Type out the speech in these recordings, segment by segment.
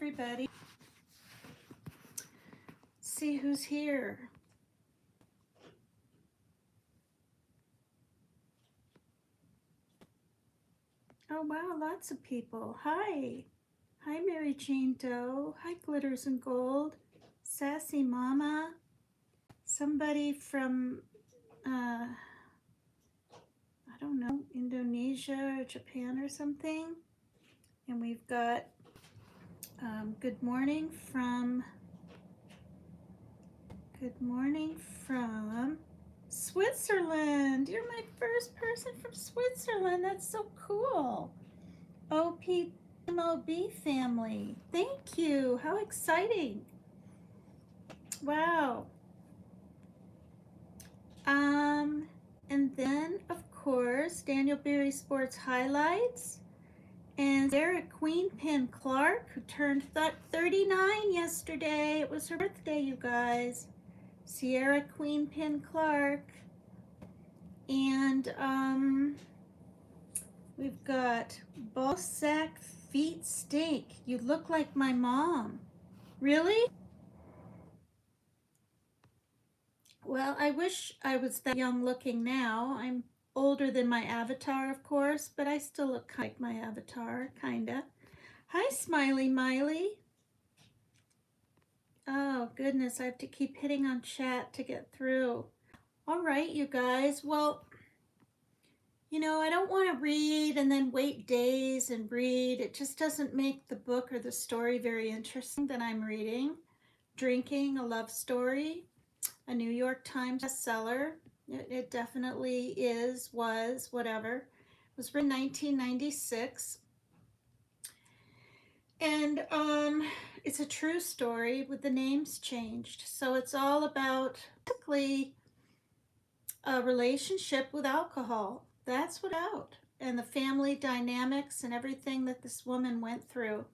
everybody. See who's here. Oh wow, lots of people. Hi. Hi, Mary Jane Doe. Hi, Glitters and Gold. Sassy Mama. Somebody from, I don't know, Indonesia or Japan or something. And we've got good morning from Switzerland. You're my first person from Switzerland. That's so cool. OPMOB family. Thank you. How exciting. Wow. And then, of course, Daniel Berry Sports Highlights. And Sarah Queenpin Clark, who turned 39 yesterday. It was her birthday, you guys. Sierra Queenpin Clark. And we've got Ballsack Feet Stink. You look like my mom. Really? Well, I wish I was that young looking now. I'm older than my avatar, of course, but I still look like my avatar, kinda. Hi, Smiley Miley. Oh, goodness, I have to keep hitting on chat to get through. All right, you guys. Well, you know, I don't want to read and then wait days and read. It just doesn't make the book or the story very interesting that I'm reading. Drinking, a love story, a New York Times bestseller. It definitely was, whatever. It was written in 1996. And it's a true story with the names changed. So it's all about basically a relationship with alcohol. That's what out. And the family dynamics and everything that this woman went through.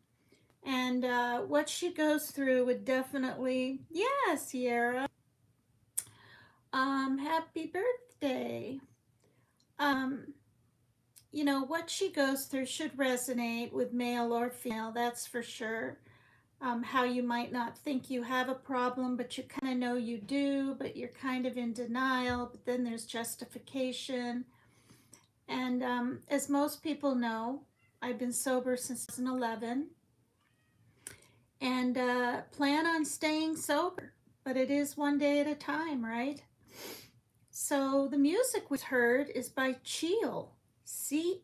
And what she goes through would definitely, yeah, Sierra. Happy birthday. You know, what she goes through should resonate with male or female, that's for sure. How you might not think you have a problem, but you kind of know you do, but you're kind of in denial, but then there's justification. And as most people know, I've been sober since 2011 and plan on staying sober, but it is one day at a time, right? So the music we heard is by Cheel, Cheel.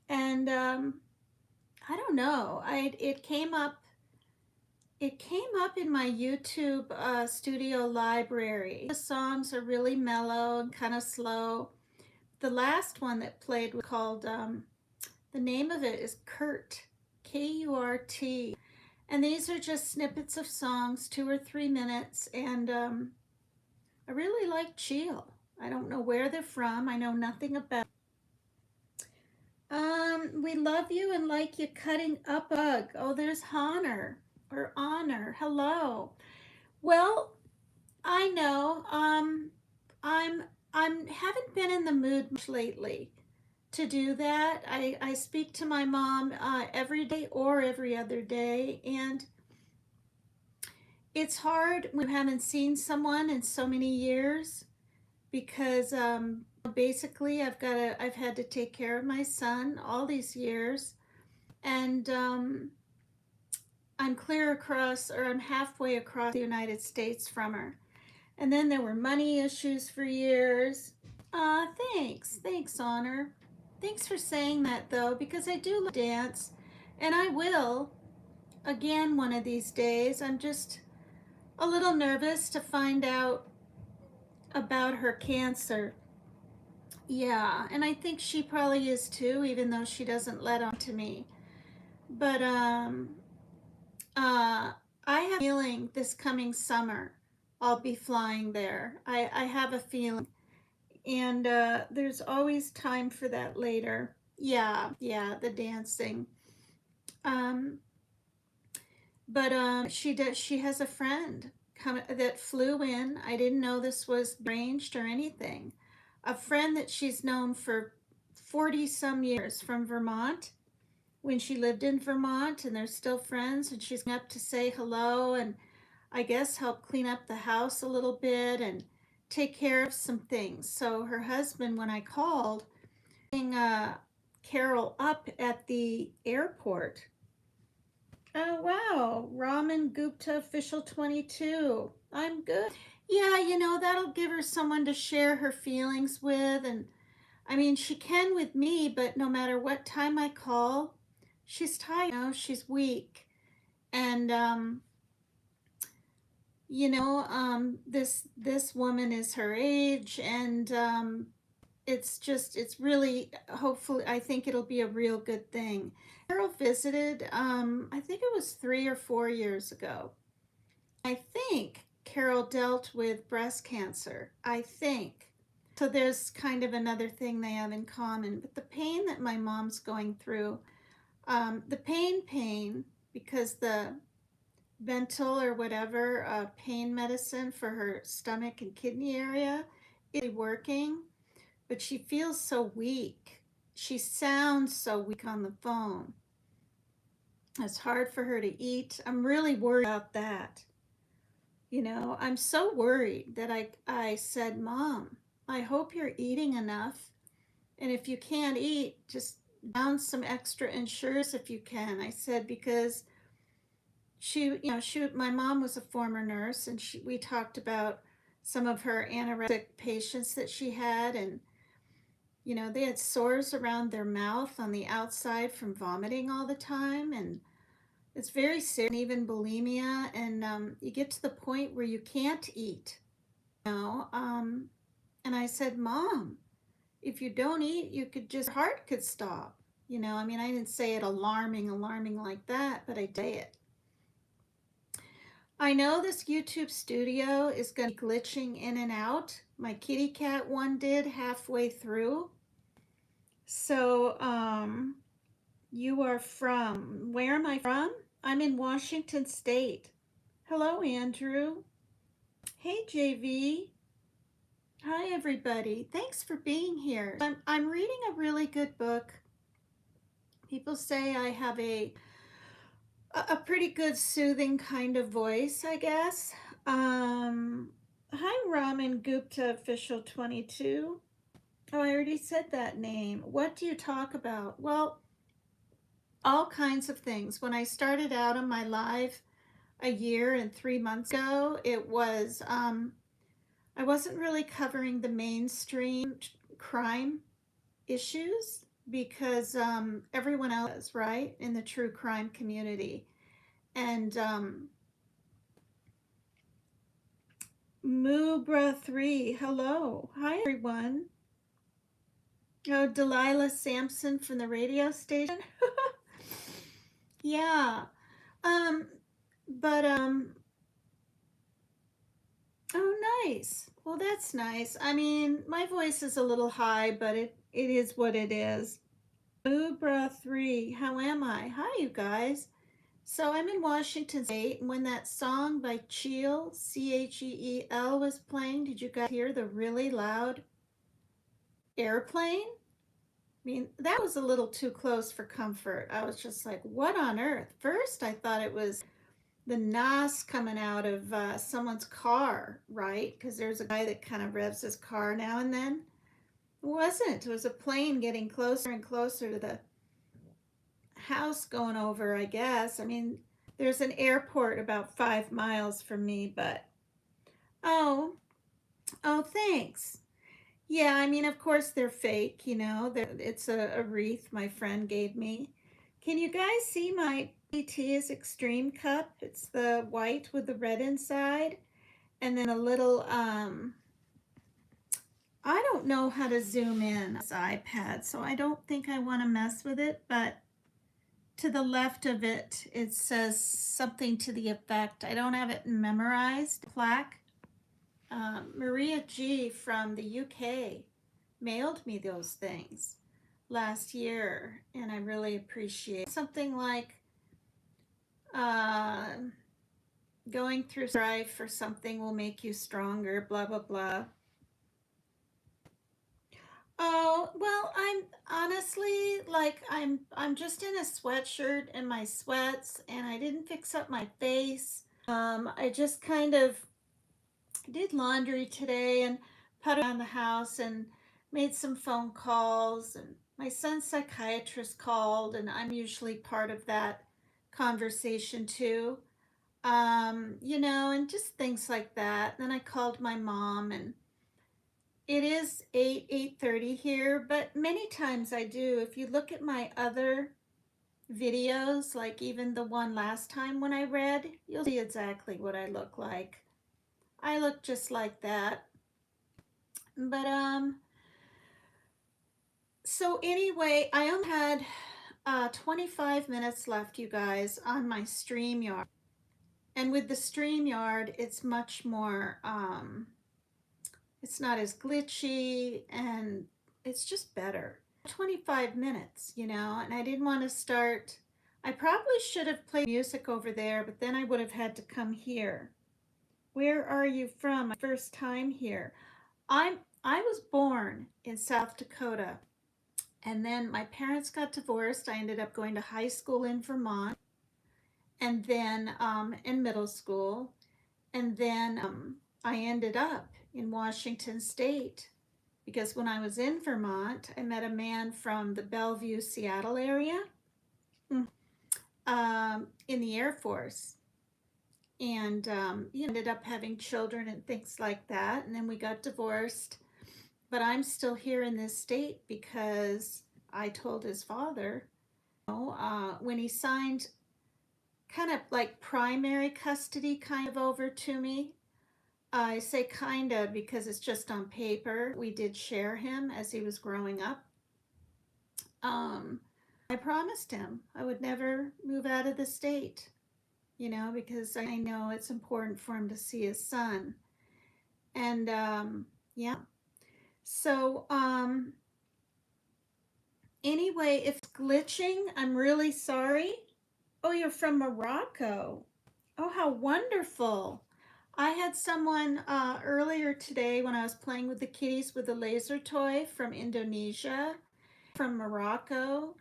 And I don't know, it came up in my YouTube studio library. The songs are really mellow and kind of slow. The last one that played was called, the name of it is Kurt, K-U-R-T. And these are just snippets of songs, 2 or 3 minutes. And I really like Cheel. I don't know where they're from. I know nothing about we love you and like you cutting up a bug. Oh, there's Honor or Honor. Hello. Well, I know. I'm haven't been in the mood much lately to do that. I speak to my mom every day or every other day, and it's hard when you haven't seen someone in so many years because basically I've had to take care of my son all these years, and I'm halfway across the United States from her. And then there were money issues for years. Thanks, Honor. Thanks for saying that though, because I do love dance, and I will again one of these days. I'm just a little nervous to find out about her cancer. Yeah, and I think she probably is too, even though she doesn't let on to me. But I have a feeling this coming summer I'll be flying there. I have a feeling. And there's always time for that later. Yeah, the dancing. But she has a friend that flew in. I didn't know this was arranged or anything. A friend that she's known for 40 some years from Vermont, when she lived in Vermont, and they're still friends, and she's up to say hello and I guess help clean up the house a little bit and take care of some things. So her husband, when I called, Carol up at the airport. Oh wow, Raman Gupta official 22. I'm good. Yeah, that'll give her someone to share her feelings with. And I mean, she can with me, but no matter what time I call, she's tired, she's weak. And this woman is her age, and it's really, hopefully, I think it'll be a real good thing. Carol visited, I think it was 3 or 4 years ago. I think Carol dealt with breast cancer, I think. So there's kind of another thing they have in common. But the pain that my mom's going through, the pain, because the Vental or whatever pain medicine for her stomach and kidney area is working, but she feels so weak. She sounds so weak on the phone. It's hard for her to eat. I'm really worried about that. I'm so worried that I said, Mom, I hope you're eating enough. And if you can't eat, just down some extra Ensures if you can. I said, because my mom was a former nurse, and we talked about some of her anorexic patients that she had, and they had sores around their mouth on the outside from vomiting all the time, and it's very serious, and even bulimia, and you get to the point where you can't eat, and I said, Mom, if you don't eat, your heart could stop. I mean, I didn't say it alarming like that, but I did say it. I know this YouTube studio is going to be glitching in and out. My kitty cat one did halfway through. So, you are from, where am I from? I'm in Washington State. Hello, Andrew. Hey, JV. Hi, everybody. Thanks for being here. I'm reading a really good book. People say I have a pretty good soothing kind of voice, I guess. Hi, Raman Gupta official 22. Oh, I already said that name. What do you talk about? Well, all kinds of things. When I started out on my live a year and 3 months ago, it was I wasn't really covering the mainstream crime issues because everyone else is, right, in the true crime community. And Mubra3, hello. Hi, everyone. Oh, Delilah Sampson from the radio station. Yeah. But oh, nice. Well, that's nice. I mean, my voice is a little high, but it is what it is. Mubra3, how am I? Hi, you guys. So I'm in Washington State, and when that song by Cheel, Cheel, was playing, did you guys hear the really loud airplane? I mean, that was a little too close for comfort. I was just like, what on earth? First, I thought it was the NOS coming out of someone's car, right? Because there's a guy that kind of revs his car now and then. It wasn't. It was a plane getting closer and closer to the house going over, I guess. I mean, there's an airport about 5 miles from me, but oh, thanks. Yeah, I mean, of course they're fake, it's a wreath my friend gave me. Can you guys see my PT's Extreme cup? It's the white with the red inside, and then a little, I don't know how to zoom in this iPad, so I don't think I want to mess with it, but to the left of it, it says something to the effect, I don't have it memorized, plaque. Maria G from the UK mailed me those things last year, and I really appreciate something like going through strife or something will make you stronger, blah blah blah. Oh, well, I'm honestly like I'm just in a sweatshirt and my sweats and I didn't fix up my face. I just kind of did laundry today and put around the house and made some phone calls, and my son's psychiatrist called and I'm usually part of that conversation too. And just things like that. Then I called my mom, and it is 8:30 here, but many times I do. If you look at my other videos, like even the one last time when I read, you'll see exactly what I look like. I look just like that. But so anyway, I only had 25 minutes left, you guys, on my StreamYard. And with the StreamYard, it's much more it's not as glitchy and it's just better. 25 minutes, and I didn't want to start. I probably should have played music over there, but then I would have had to come here. Where are you from? My first time here. I was born in South Dakota, and then my parents got divorced. I ended up going to high school in Vermont, and then in middle school, and then I ended up in Washington State because when I was in Vermont, I met a man from the Bellevue, Seattle area in the Air Force. And he ended up having children and things like that. And then we got divorced. But I'm still here in this state because I told his father, when he signed kind of like primary custody kind of over to me. I say kind of because it's just on paper. We did share him as he was growing up. I promised him I would never move out of the state, because I know it's important for him to see his son. And yeah. So anyway, if it's glitching, I'm really sorry. Oh, you're from Morocco. Oh, how wonderful. I had someone earlier today when I was playing with the kitties with the laser toy from Indonesia, from Morocco,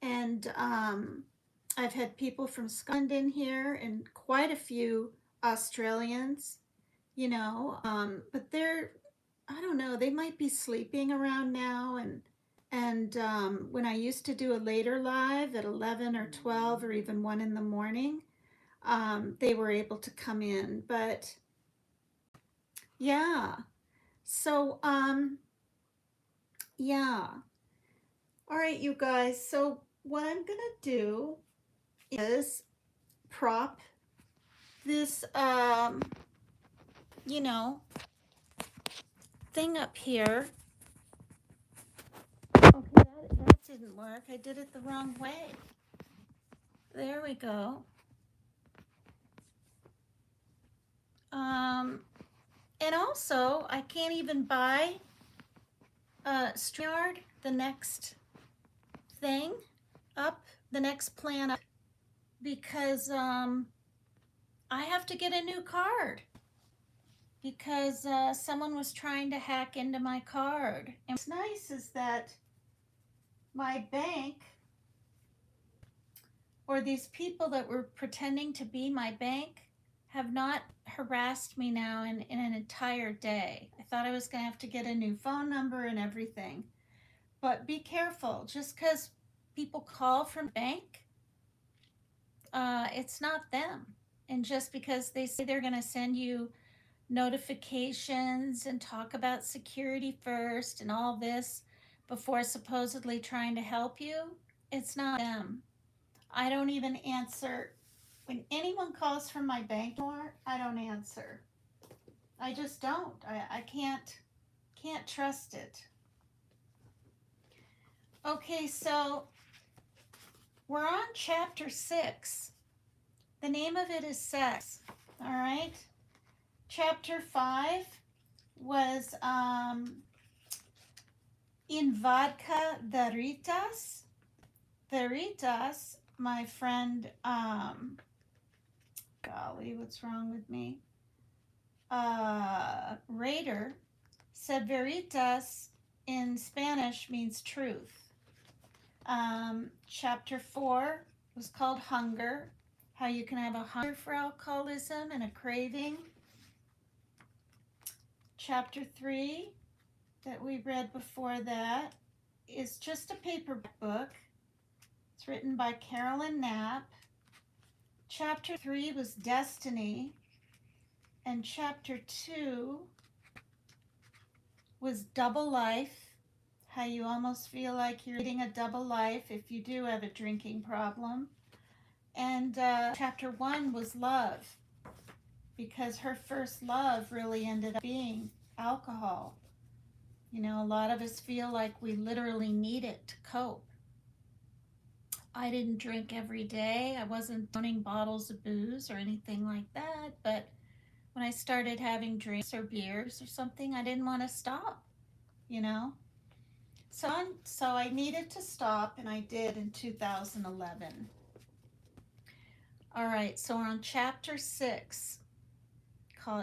and I've had people from Scotland in here and quite a few Australians, but I don't know, they might be sleeping around now. And when I used to do a later live at 11 or 12 or even 1 in the morning, they were able to come in. But yeah, so yeah. All right, you guys. So what I'm gonna do is prop this you know thing up here. Okay, that didn't work. I did it the wrong way. There we go. And also I can't even buy StreamYard, the next thing up, the next plan up, because I have to get a new card because someone was trying to hack into my card. And what's nice is that my bank, or these people that were pretending to be my bank, have not harassed me now in an entire day. I thought I was going to have to get a new phone number and everything. But be careful, just because people call from bank, it's not them. And just because they say they're going to send you notifications and talk about security first and all this before supposedly trying to help you, it's not them. I don't even answer. When anyone calls from my bank door, I don't answer. I just don't. I can't trust it. Okay, so we're on chapter 6. The name of it is sex. All right. Chapter 5 was in vodka veritas. Veritas, my friend, golly, what's wrong with me? Raider said Veritas in Spanish means truth. Chapter 4 was called Hunger, how you can have a hunger for alcoholism and a craving. Chapter 3 that we read before that is just a paperback book. It's written by Carolyn Knapp. Chapter 3 was Destiny, and Chapter 2 was Double Life, how you almost feel like you're leading a double life if you do have a drinking problem. And Chapter 1 was Love, because her first love really ended up being alcohol. You know, a lot of us feel like we literally need it to cope. I didn't drink every day. I wasn't owning bottles of booze or anything like that. But when I started having drinks or beers or something, I didn't want to stop, you know? So I needed to stop, and I did in 2011. All right, so we're on chapter 6.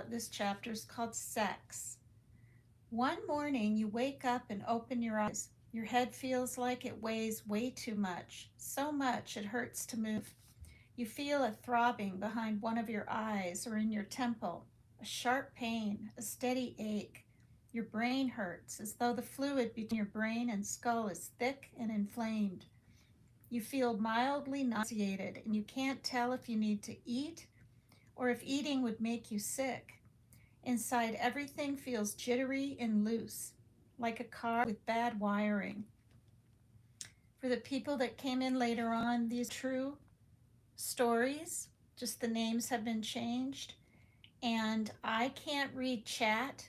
This chapter is called Sex. One morning you wake up and open your eyes. Your head feels like it weighs way too much, so much it hurts to move. You feel a throbbing behind one of your eyes or in your temple, a sharp pain, a steady ache. Your brain hurts as though the fluid between your brain and skull is thick and inflamed. You feel mildly nauseated and you can't tell if you need to eat or if eating would make you sick. Inside, everything feels jittery and loose, like a car with bad wiring. For the people that came in later on, these true stories, just the names have been changed. And I can't read chat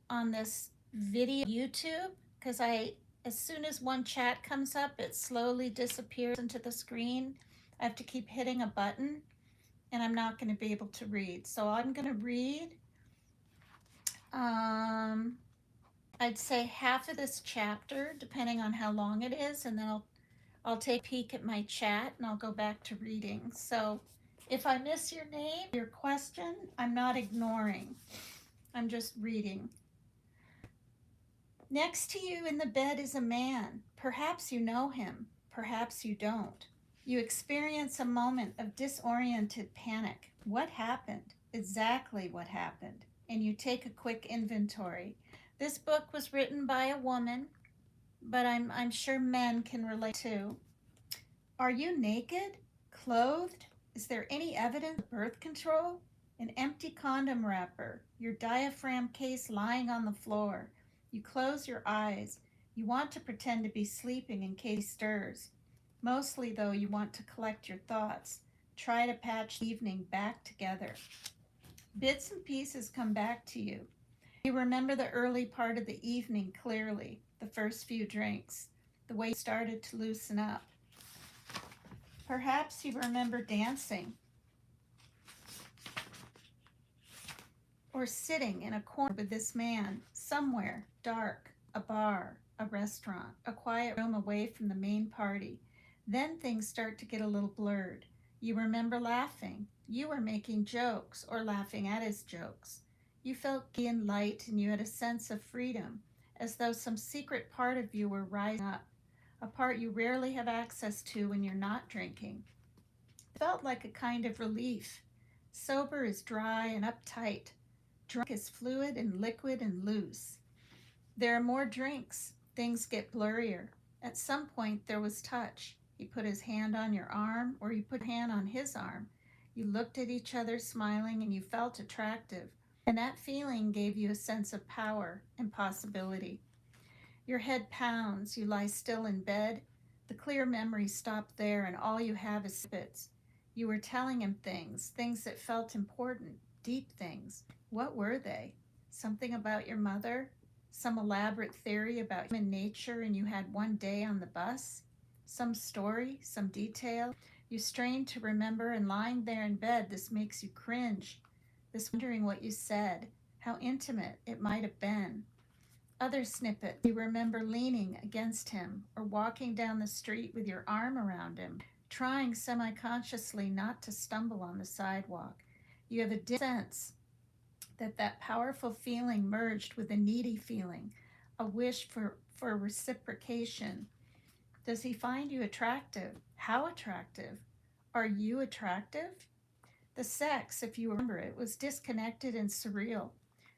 on this video YouTube because as soon as one chat comes up, it slowly disappears into the screen. I have to keep hitting a button and I'm not going to be able to read. So I'm going to read, I'd say half of this chapter, depending on how long it is, and then I'll take a peek at my chat and I'll go back to reading. So if I miss your name, your question, I'm not ignoring. I'm just reading. Next to you in the bed is a man. Perhaps you know him. Perhaps you don't. You experience a moment of disoriented panic. What happened? Exactly what happened. And you take a quick inventory. This book was written by a woman, but I'm sure men can relate too. Are you naked? Clothed? Is there any evidence of birth control? An empty condom wrapper, your diaphragm case lying on the floor. You close your eyes. You want to pretend to be sleeping in case he stirs. Mostly, though, you want to collect your thoughts. Try to patch the evening back together. Bits and pieces come back to you. You remember the early part of the evening clearly, the first few drinks, the way you started to loosen up. Perhaps you remember dancing or sitting in a corner with this man somewhere dark, a bar, a restaurant, a quiet room away from the main party. Then things start to get a little blurred. You remember laughing. You were making jokes or laughing at his jokes. You felt gay and light, and you had a sense of freedom, as though some secret part of you were rising up, a part you rarely have access to when you're not drinking. It felt like a kind of relief. Sober is dry and uptight. Drunk is fluid and liquid and loose. There are more drinks. Things get blurrier. At some point there was touch. He put his hand on your arm, or you put your hand on his arm. You looked at each other smiling, and you felt attractive. And that feeling gave you a sense of power and possibility. Your head pounds. You lie still in bed. The clear memories stop there, and all you have is spits. You were telling him things that felt important, deep things. What were they? Something about your mother? Some elaborate theory about human nature, and you had one day on the bus? Some story, some detail? You strain to remember, and lying there in bed, this makes you cringe. This wondering what you said, how intimate it might have been. Other snippets, you remember leaning against him or walking down the street with your arm around him, trying semi-consciously not to stumble on the sidewalk. You have a sense that powerful feeling merged with a needy feeling, a wish for reciprocation. Does he find you attractive? How attractive? Are you attractive? The sex, if you remember it, was disconnected and surreal.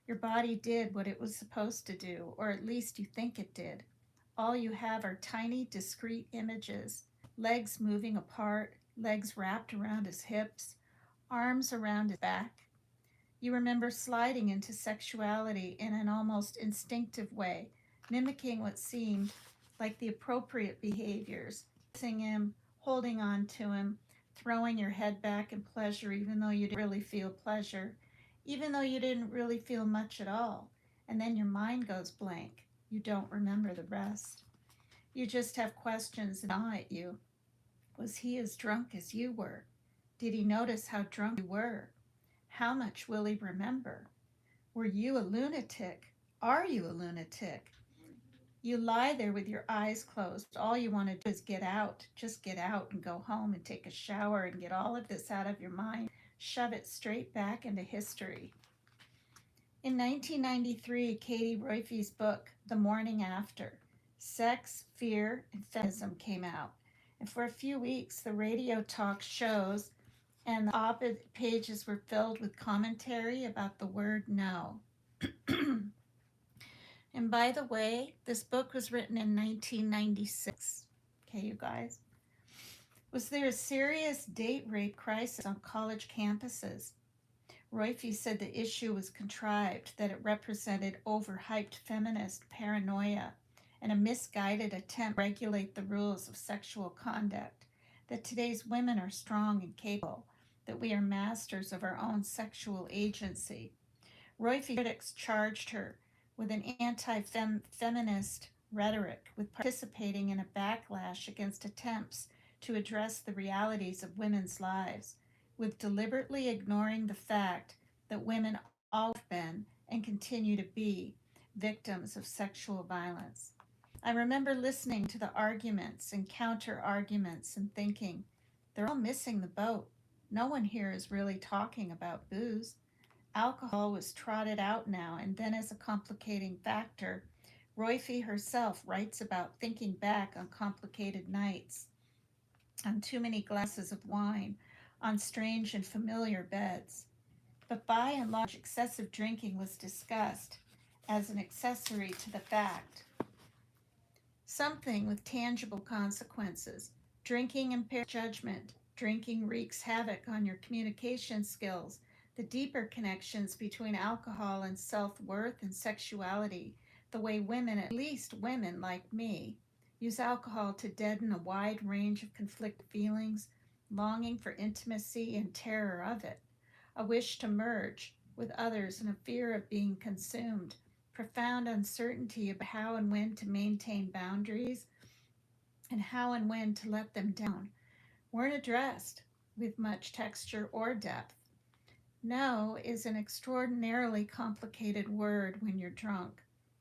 Your body did what it was supposed to do, or at least you think it did. All you have are tiny, discrete images: legs moving apart, legs wrapped around his hips, arms around his back. You remember sliding into sexuality in an almost instinctive way, mimicking what seemed like the appropriate behaviors, kissing him, holding on to him, throwing your head back in pleasure even though you didn't really feel pleasure, even though you didn't really feel much at all. And then your mind goes blank. You don't remember the rest. You just have questions that gnaw at you. Was he as drunk as you were? Did he notice how drunk you were? How much will he remember? Were you a lunatic? Are you a lunatic? You lie there with your eyes closed. All you want to do is get out. Just get out and go home and take a shower and get all of this out of your mind. Shove it straight back into history. In 1993, Katie Roiphe's book, The Morning After, Sex, Fear, and Feminism came out. And for a few weeks, the radio talk shows and the op-ed pages were filled with commentary about the word no. And by the way, this book was written in 1996. Okay, you guys. Was there a serious date rape crisis on college campuses? Roiphe said the issue was contrived, that it represented overhyped feminist paranoia and a misguided attempt to regulate the rules of sexual conduct, that today's women are strong and capable, that we are masters of our own sexual agency. Roiphe critics charged her with an anti-feminist rhetoric, with participating in a backlash against attempts to address the realities of women's lives, with deliberately ignoring the fact that women always have been and continue to be victims of sexual violence. I remember listening to the arguments and counter arguments and thinking, they're all missing the boat. No one here is really talking about booze. Alcohol was trotted out now and then as a complicating factor. Roiphe herself writes about thinking back on complicated nights, on too many glasses of wine, on strange and familiar beds. But by and large, excessive drinking was discussed as an accessory to the fact. Something with tangible consequences. Drinking impairs judgment. Drinking wreaks havoc on your communication skills, the deeper connections between alcohol and self-worth and sexuality, the way women, at least women like me, use alcohol to deaden a wide range of conflicted feelings, longing for intimacy and terror of it, a wish to merge with others and a fear of being consumed, profound uncertainty about how and when to maintain boundaries and how and when to let them down, weren't addressed with much texture or depth. No is an extraordinarily complicated word when you're drunk.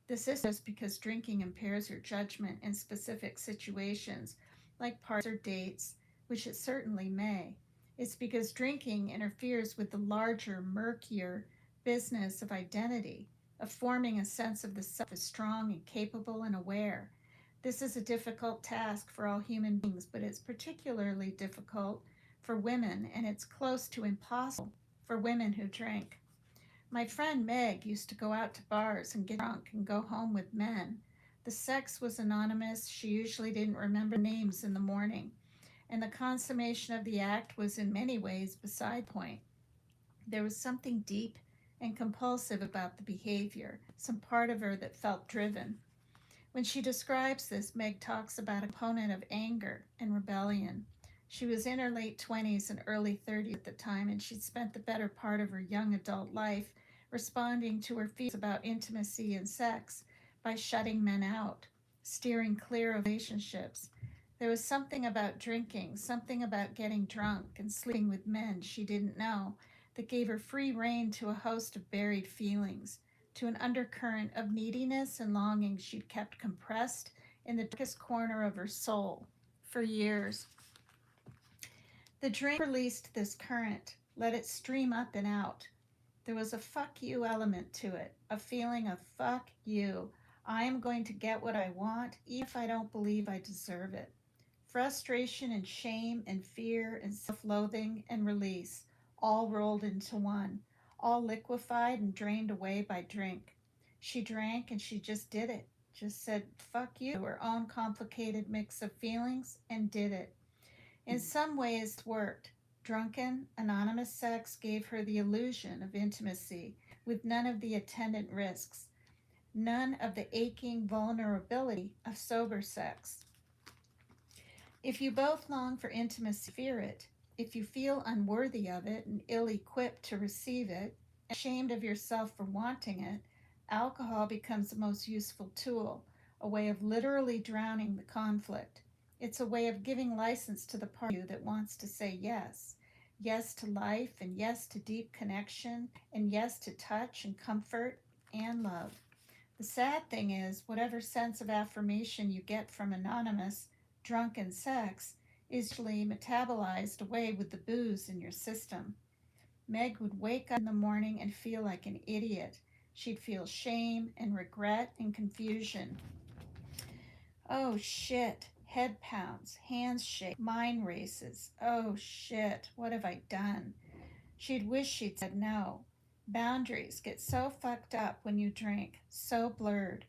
This is just because drinking impairs your judgment in specific situations, like parties or dates, which it certainly may. It's because drinking interferes with the larger, murkier business of identity, of forming a sense of the self as strong and capable and aware. This is a difficult task for all human beings, but it's particularly difficult for women, and it's close to impossible for women who drink. My friend Meg used to go out to bars and get drunk and go home with men. The sex was anonymous. She usually didn't remember names in the morning, and the consummation of the act was in many ways beside the point. There was something deep and compulsive about the behavior, some part of her that felt driven. When she describes this, Meg talks about a component of anger and rebellion. She was in her late 20s and early 30s at the time, and she'd spent the better part of her young adult life responding to her fears about intimacy and sex by shutting men out, steering clear of relationships. There was something about drinking, something about getting drunk and sleeping with men she didn't know, that gave her free rein to a host of buried feelings, to an undercurrent of neediness and longing she'd kept compressed in the darkest corner of her soul for years. The drink released this current, let it stream up and out. There was a fuck you element to it, a feeling of fuck you. I am going to get what I want, even if I don't believe I deserve it. Frustration and shame and fear and self loathing and release, all rolled into one, all liquefied and drained away by drink. She drank and she just did it. Just said, fuck you, to her own complicated mix of feelings, and did it. In some ways, it worked. Drunken, anonymous sex gave her the illusion of intimacy with none of the attendant risks, none of the aching vulnerability of sober sex. If you both long for intimacy, fear it. If you feel unworthy of it and ill equipped to receive it, ashamed of yourself for wanting it, alcohol becomes the most useful tool, a way of literally drowning the conflict. It's a way of giving license to the part of you that wants to say yes. Yes to life, and yes to deep connection, and yes to touch and comfort and love. The sad thing is, whatever sense of affirmation you get from anonymous, drunken sex is usually metabolized away with the booze in your system. Meg would wake up in the morning and feel like an idiot. She'd feel shame and regret and confusion. Oh shit. Head pounds, hands shake, mind races. Oh shit, what have I done? She'd wish she'd said no. Boundaries get so fucked up when you drink, so blurred.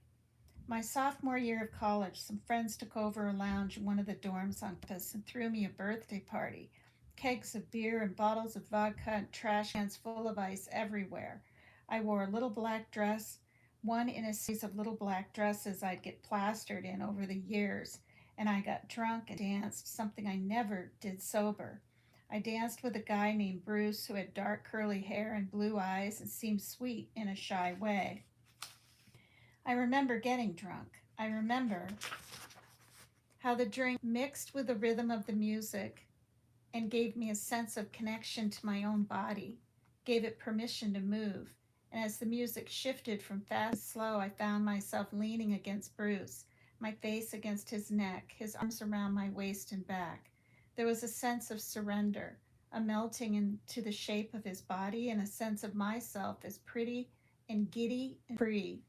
My sophomore year of college, some friends took over a lounge in one of the dorms on campus and threw me a birthday party. Kegs of beer and bottles of vodka and trash cans full of ice everywhere. I wore a little black dress, one in a series of little black dresses I'd get plastered in over the years, and I got drunk and danced, something I never did sober. I danced with a guy named Bruce who had dark curly hair and blue eyes and seemed sweet in a shy way. I remember getting drunk. I remember how the drink mixed with the rhythm of the music and gave me a sense of connection to my own body, gave it permission to move. And as the music shifted from fast to slow, I found myself leaning against Bruce, my face against his neck, his arms around my waist and back. There was a sense of surrender, a melting into the shape of his body, and a sense of myself as pretty and giddy and free.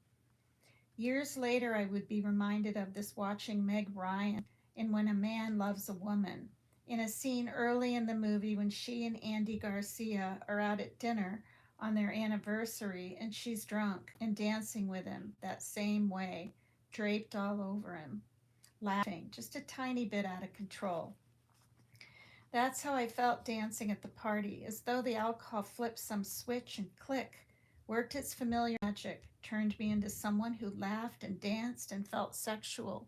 Years later, I would be reminded of this watching Meg Ryan in When a Man Loves a Woman, in a scene early in the movie when she and Andy Garcia are out at dinner on their anniversary and she's drunk and dancing with him that same way, draped all over him, laughing, just a tiny bit out of control. That's how I felt dancing at the party, as though the alcohol flipped some switch and click, worked its familiar magic, turned me into someone who laughed and danced and felt sexual.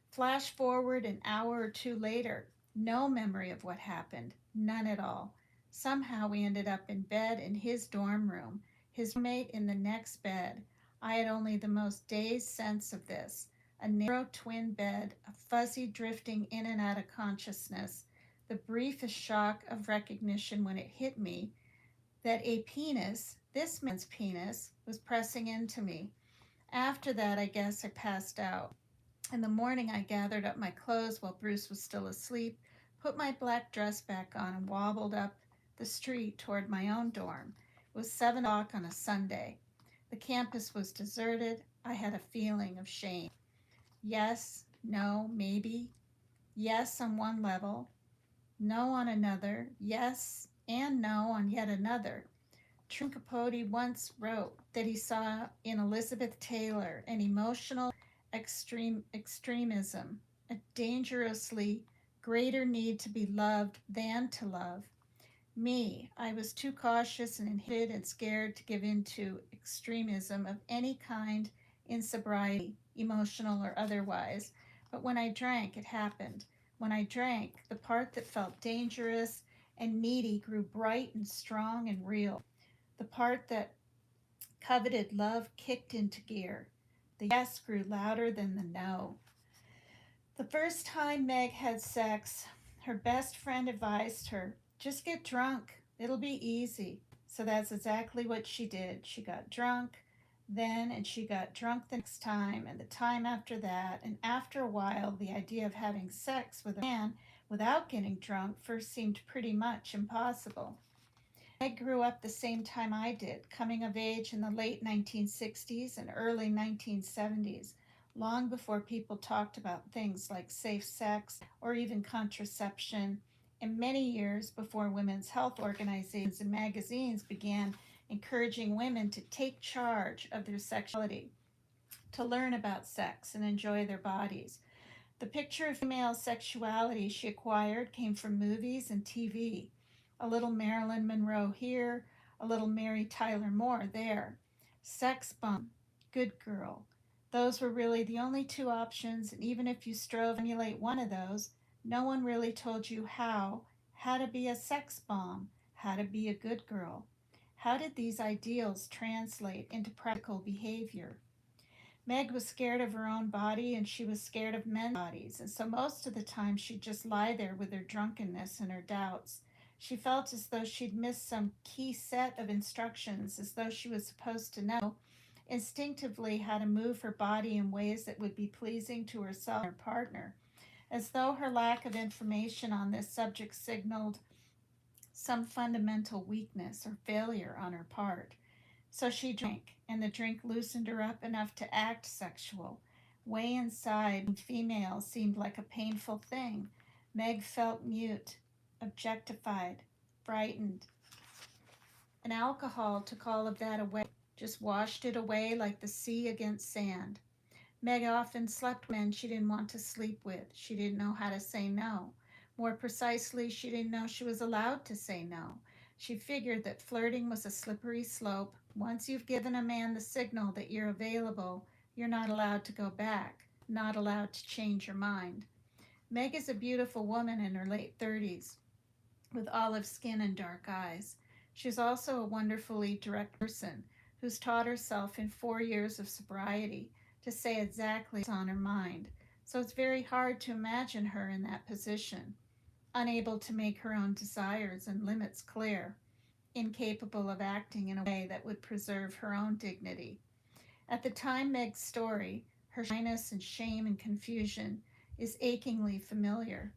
Flash forward an hour or two later, no memory of what happened, none at all. Somehow we ended up in bed in his dorm room, his roommate in the next bed. I had only the most dazed sense of this, a narrow twin bed, a fuzzy drifting in and out of consciousness, the briefest shock of recognition when it hit me that a penis, this man's penis, was pressing into me. After that, I guess I passed out. In the morning, I gathered up my clothes while Bruce was still asleep, put my black dress back on, and wobbled up the street toward my own dorm. It was 7 o'clock on a Sunday. The campus was deserted. I had a feeling of shame. Yes, no, maybe. Yes on one level, no on another, yes and no on yet another. Truman Capote once wrote that he saw in Elizabeth Taylor an emotional extremism, a dangerously greater need to be loved than to love. Me, I was too cautious and inhibited and scared to give in to extremism of any kind in sobriety, emotional or otherwise. But when I drank, it happened. When I drank, the part that felt dangerous and needy grew bright and strong and real. The part that coveted love kicked into gear. The yes grew louder than the no. The first time Meg had sex, her best friend advised her, just get drunk. It'll be easy. So that's exactly what she did. She got drunk then, and she got drunk the next time, and the time after that. And after a while, the idea of having sex with a man without getting drunk first seemed pretty much impossible. I grew up the same time I did, coming of age in the late 1960s and early 1970s, long before people talked about things like safe sex or even contraception, and many years before women's health organizations and magazines began encouraging women to take charge of their sexuality, to learn about sex and enjoy their bodies. The picture of female sexuality she acquired came from movies and TV. A little Marilyn Monroe here, a little Mary Tyler Moore there. Sex bomb, good girl. Those were really the only two options, and even if you strove to emulate one of those, no one really told you how to be a sex bomb, how to be a good girl. How did these ideals translate into practical behavior? Meg was scared of her own body and she was scared of men's bodies, and so most of the time she'd just lie there with her drunkenness and her doubts. She felt as though she'd missed some key set of instructions, as though she was supposed to know instinctively how to move her body in ways that would be pleasing to herself and her partner, as though her lack of information on this subject signaled some fundamental weakness or failure on her part. So she drank, and the drink loosened her up enough to act sexual. Way inside, female seemed like a painful thing. Meg felt mute, objectified, frightened. And alcohol took all of that away, just washed it away like the sea against sand. Meg often slept with men she didn't want to sleep with. She didn't know how to say no. More precisely, she didn't know she was allowed to say no. She figured that flirting was a slippery slope. Once you've given a man the signal that you're available, you're not allowed to go back, not allowed to change your mind. Meg is a beautiful woman in her late 30s with olive skin and dark eyes. She's also a wonderfully direct person who's taught herself in 4 years of sobriety to say exactly what's on her mind. So it's very hard to imagine her in that position, unable to make her own desires and limits clear, incapable of acting in a way that would preserve her own dignity. At the time Meg's story, her shyness and shame and confusion is achingly familiar.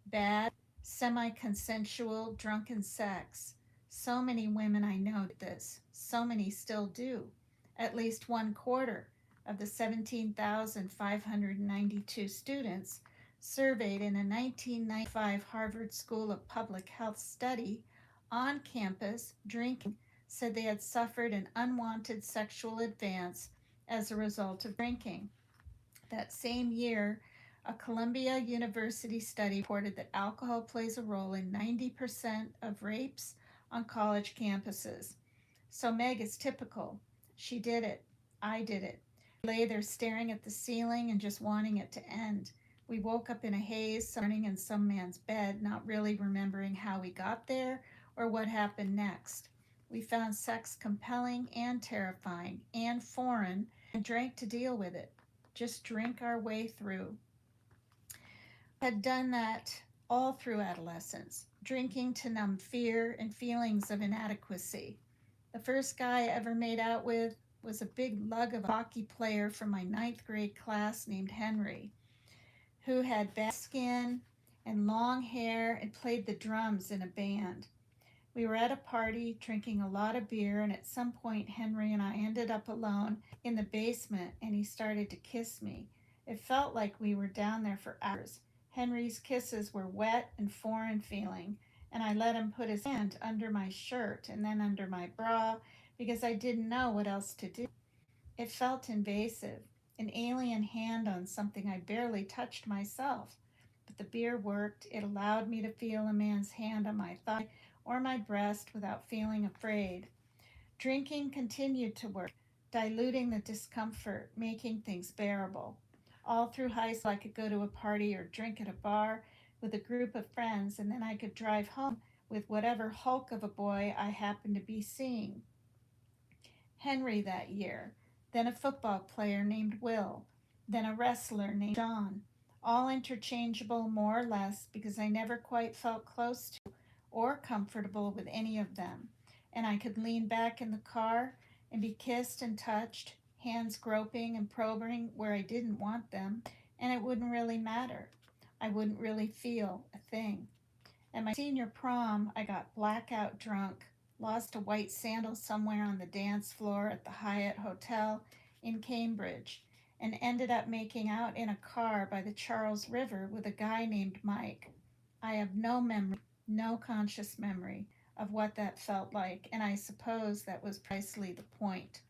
Bad, semi consensual, drunken sex. So many women I know did this. So many still do. At least 1/4 of the 17,592 students surveyed in a 1995 Harvard School of Public Health study on campus drinking said they had suffered an unwanted sexual advance as a result of drinking. That same year, a Columbia University study reported that alcohol plays a role in 90% of rapes on college campuses. So Meg is typical. She did it. I did it. We lay there staring at the ceiling and just wanting it to end. We woke up in a haze, some morning in some man's bed, not really remembering how we got there or what happened next. We found sex compelling and terrifying and foreign and drank to deal with it. Just drink our way through. Had done that all through adolescence, drinking to numb fear and feelings of inadequacy. The first guy I ever made out with was a big lug of a hockey player from my ninth grade class named Henry, who had bad skin and long hair and played the drums in a band. We were at a party drinking a lot of beer, and at some point, Henry and I ended up alone in the basement, and he started to kiss me. It felt like we were down there for hours. Henry's kisses were wet and foreign feeling, and I let him put his hand under my shirt and then under my bra because I didn't know what else to do. It felt invasive, an alien hand on something I barely touched myself. But the beer worked. It allowed me to feel a man's hand on my thigh or my breast without feeling afraid. Drinking continued to work, diluting the discomfort, making things bearable. All through high school, I could go to a party or drink at a bar with a group of friends, and then I could drive home with whatever hulk of a boy I happened to be seeing. Henry that year, then a football player named Will, then a wrestler named John, all interchangeable more or less because I never quite felt close to or comfortable with any of them. And I could lean back in the car and be kissed and touched, hands groping and probing where I didn't want them, and it wouldn't really matter. I wouldn't really feel a thing. At my senior prom, I got blackout drunk lost a white sandal somewhere on the dance floor at the Hyatt Hotel in Cambridge, and ended up making out in a car by the Charles River with a guy named Mike. I have no memory, no conscious memory of what that felt like, and I suppose that was precisely the point.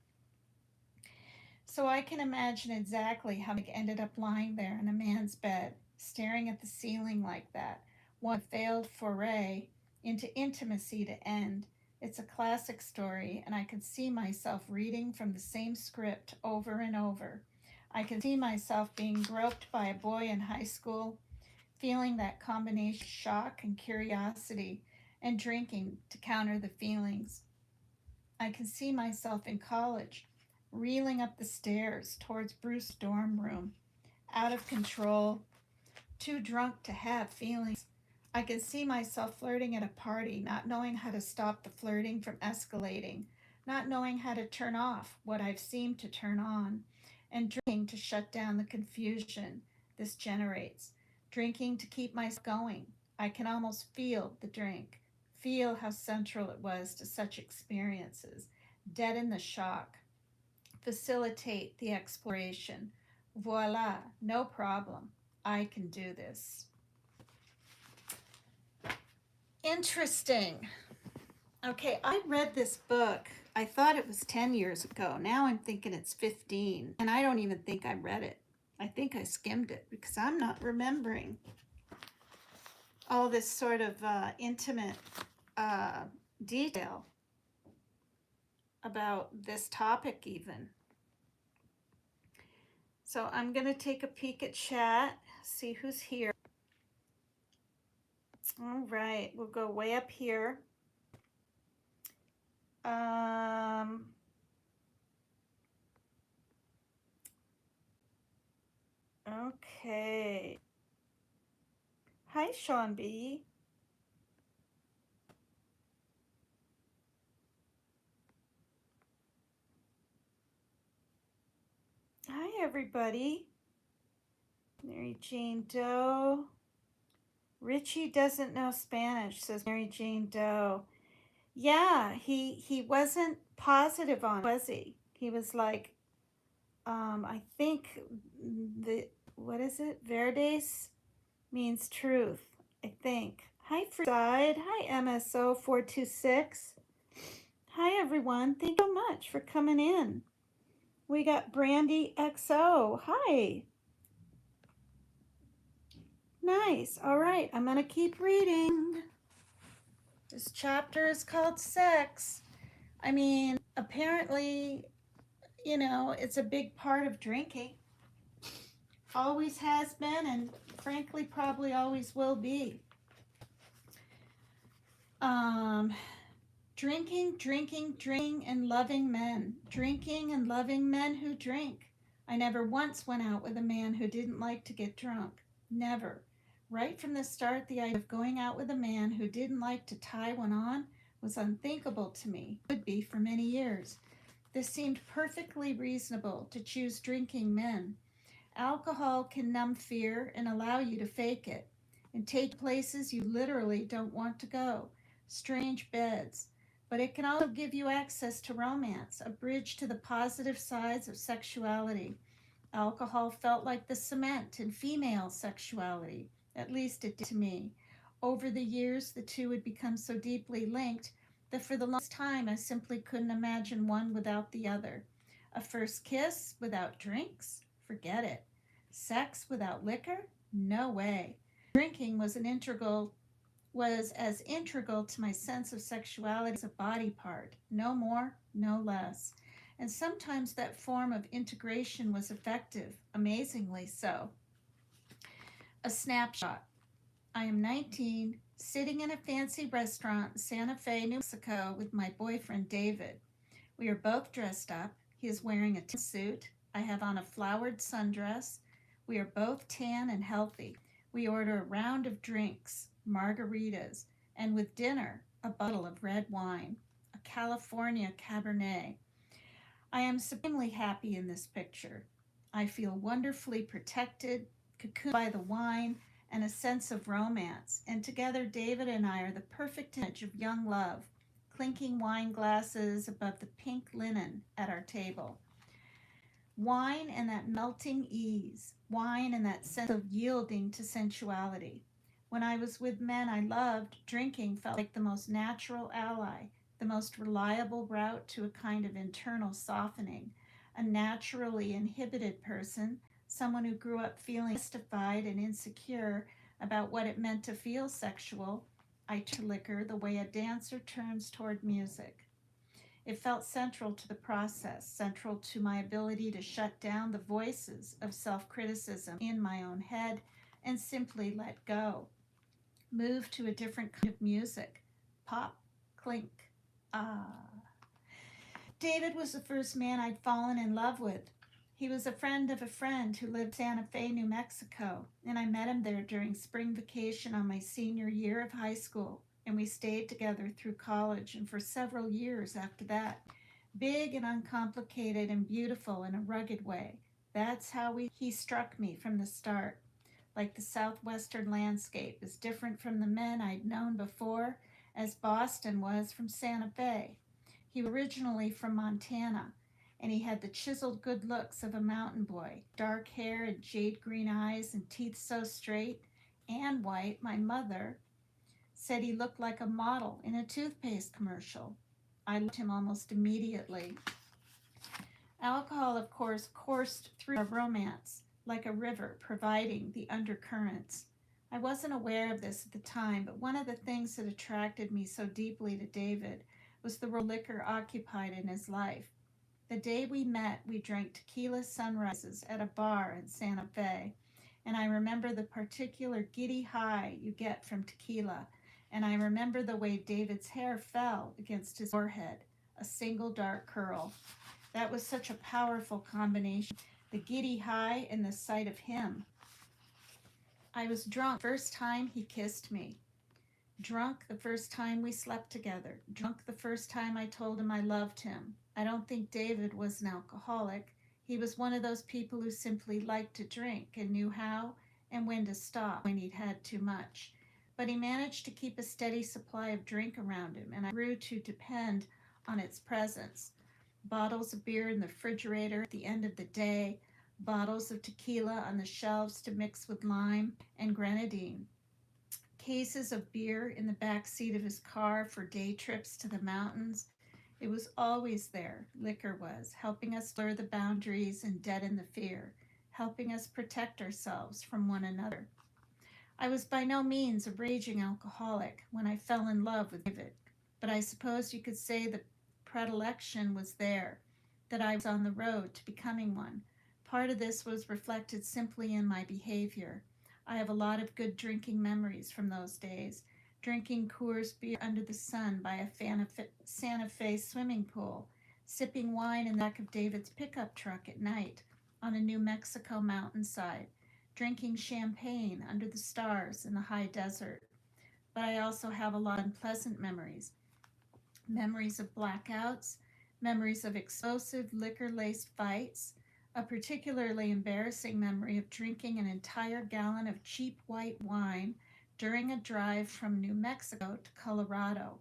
So I can imagine exactly how Mike ended up lying there in a man's bed, staring at the ceiling like that. One failed foray into intimacy to end. It's a classic story, and I can see myself reading from the same script over and over. I can see myself being groped by a boy in high school, feeling that combination of shock and curiosity, and drinking to counter the feelings. I can see myself in college, reeling up the stairs towards Bruce's dorm room, out of control, too drunk to have feelings. I can see myself flirting at a party, not knowing how to stop the flirting from escalating, not knowing how to turn off what I've seemed to turn on, and drinking to shut down the confusion this generates, drinking to keep myself going. I can almost feel the drink, feel how central it was to such experiences, deaden the shock, facilitate the exploration. Voila, no problem. I can do this. Interesting. Okay, I read this book. I thought it was 10 years ago. Now I'm thinking it's 15. And I don't even think I read it. I think I skimmed it because I'm not remembering all this sort of intimate uh, detail about this topic, even. So I'm going to take a peek at chat, see who's here. All right, we'll go way up here. Okay. Hi, Sean B. Hi, everybody. Mary Jane Doe. Richie doesn't know Spanish, says Mary Jane Doe. Yeah, he wasn't positive on it, was he? He was like, I think what is it? Verdes means truth, I think. Hi, Freeside. Hi, MSO426. Hi, everyone. Thank you so much for coming in. We got Brandy XO. Hi. Nice. All right, I'm going to keep reading. This chapter is called Sex. I mean, apparently, it's a big part of drinking. Always has been, and frankly, probably always will be. Drinking, and loving men. Drinking and loving men who drink. I never once went out with a man who didn't like to get drunk. Never. Right from the start, the idea of going out with a man who didn't like to tie one on was unthinkable to me. It would be for many years. This seemed perfectly reasonable to choose drinking men. Alcohol can numb fear and allow you to fake it and take places you literally don't want to go. Strange beds. But it can also give you access to romance, a bridge to the positive sides of sexuality. Alcohol felt like the cement in female sexuality. At least it did to me. Over the years, the two had become so deeply linked that for the longest time I simply couldn't imagine one without the other. A first kiss without drinks? Forget it. Sex without liquor? No way. Drinking was as integral to my sense of sexuality as a body part, no more, no less. And sometimes that form of integration was effective, amazingly so. A snapshot. I am 19, sitting in a fancy restaurant in Santa Fe, New Mexico, with my boyfriend David. We are both dressed up. He is wearing a tan suit. I have on a flowered sundress. We are both tan and healthy. We order a round of drinks, margaritas, and with dinner, a bottle of red wine, a California Cabernet. I am supremely happy in this picture. I feel wonderfully protected, cocooned by the wine, and a sense of romance. And together, David and I are the perfect image of young love, clinking wine glasses above the pink linen at our table. Wine and that melting ease, wine and that sense of yielding to sensuality. When I was with men I loved, drinking felt like the most natural ally, the most reliable route to a kind of internal softening. A naturally inhibited person, someone who grew up feeling mystified and insecure about what it meant to feel sexual, I turned to liquor the way a dancer turns toward music. It felt central to the process, central to my ability to shut down the voices of self criticism in my own head and simply let go. Move to a different kind of music. Pop, clink, ah. David was the first man I'd fallen in love with. He was a friend of a friend who lived in Santa Fe, New Mexico, and I met him there during spring vacation on my senior year of high school, and we stayed together through college and for several years after that. Big and uncomplicated and beautiful in a rugged way. That's how he struck me from the start. Like the southwestern landscape, as different from the men I'd known before as Boston was from Santa Fe. He was originally from Montana, and he had the chiseled good looks of a mountain boy, dark hair and jade green eyes and teeth so straight and white, my mother said he looked like a model in a toothpaste commercial. I loved him almost immediately. Alcohol, of course, coursed through our romance like a river, providing the undercurrents. I wasn't aware of this at the time, but one of the things that attracted me so deeply to David was the role liquor occupied in his life. The day we met, we drank tequila sunrises at a bar in Santa Fe, and I remember the particular giddy high you get from tequila, and I remember the way David's hair fell against his forehead, a single dark curl. That was such a powerful combination, the giddy high and the sight of him. I was drunk the first time he kissed me, drunk the first time we slept together, drunk the first time I told him I loved him. I don't think David was an alcoholic. He was one of those people who simply liked to drink and knew how and when to stop when he'd had too much. But he managed to keep a steady supply of drink around him, and I grew to depend on its presence. Bottles of beer in the refrigerator at the end of the day, bottles of tequila on the shelves to mix with lime and grenadine, cases of beer in the back seat of his car for day trips to the mountains. It was always there, liquor was, helping us blur the boundaries and deaden the fear, helping us protect ourselves from one another. I was by no means a raging alcoholic when I fell in love with David, but I suppose you could say the predilection was there, that I was on the road to becoming one. Part of this was reflected simply in my behavior. I have a lot of good drinking memories from those days. Drinking Coors beer under the sun by a Santa Fe swimming pool, sipping wine in the back of David's pickup truck at night on a New Mexico mountainside, drinking champagne under the stars in the high desert. But I also have a lot of unpleasant memories. Memories of blackouts, memories of explosive liquor-laced fights, a particularly embarrassing memory of drinking an entire gallon of cheap white wine during a drive from New Mexico to Colorado,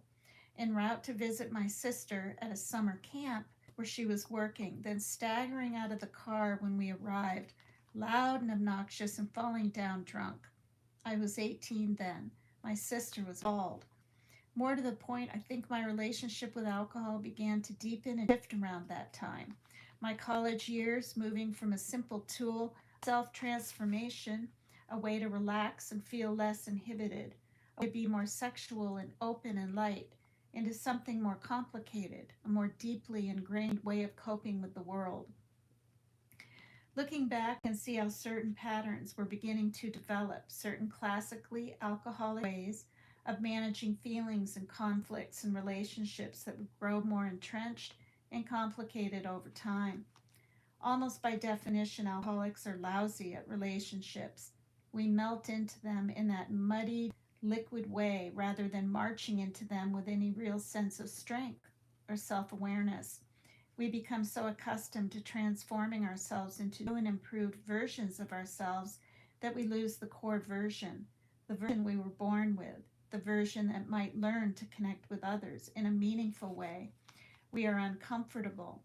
en route to visit my sister at a summer camp where she was working, then staggering out of the car when we arrived, loud and obnoxious and falling down drunk. I was 18 then. My sister was bald. More to the point, I think my relationship with alcohol began to deepen and shift around that time. My college years, moving from a simple tool, self-transformation, a way to relax and feel less inhibited, a way to be more sexual and open and light, into something more complicated, a more deeply ingrained way of coping with the world. Looking back, I can see how certain patterns were beginning to develop, certain classically alcoholic ways of managing feelings and conflicts and relationships that would grow more entrenched and complicated over time. Almost by definition, alcoholics are lousy at relationships. We melt into them in that muddied, liquid way rather than marching into them with any real sense of strength or self-awareness. We become so accustomed to transforming ourselves into new and improved versions of ourselves that we lose the core version, the version we were born with. the version that might learn to connect with others in a meaningful way. We are uncomfortable,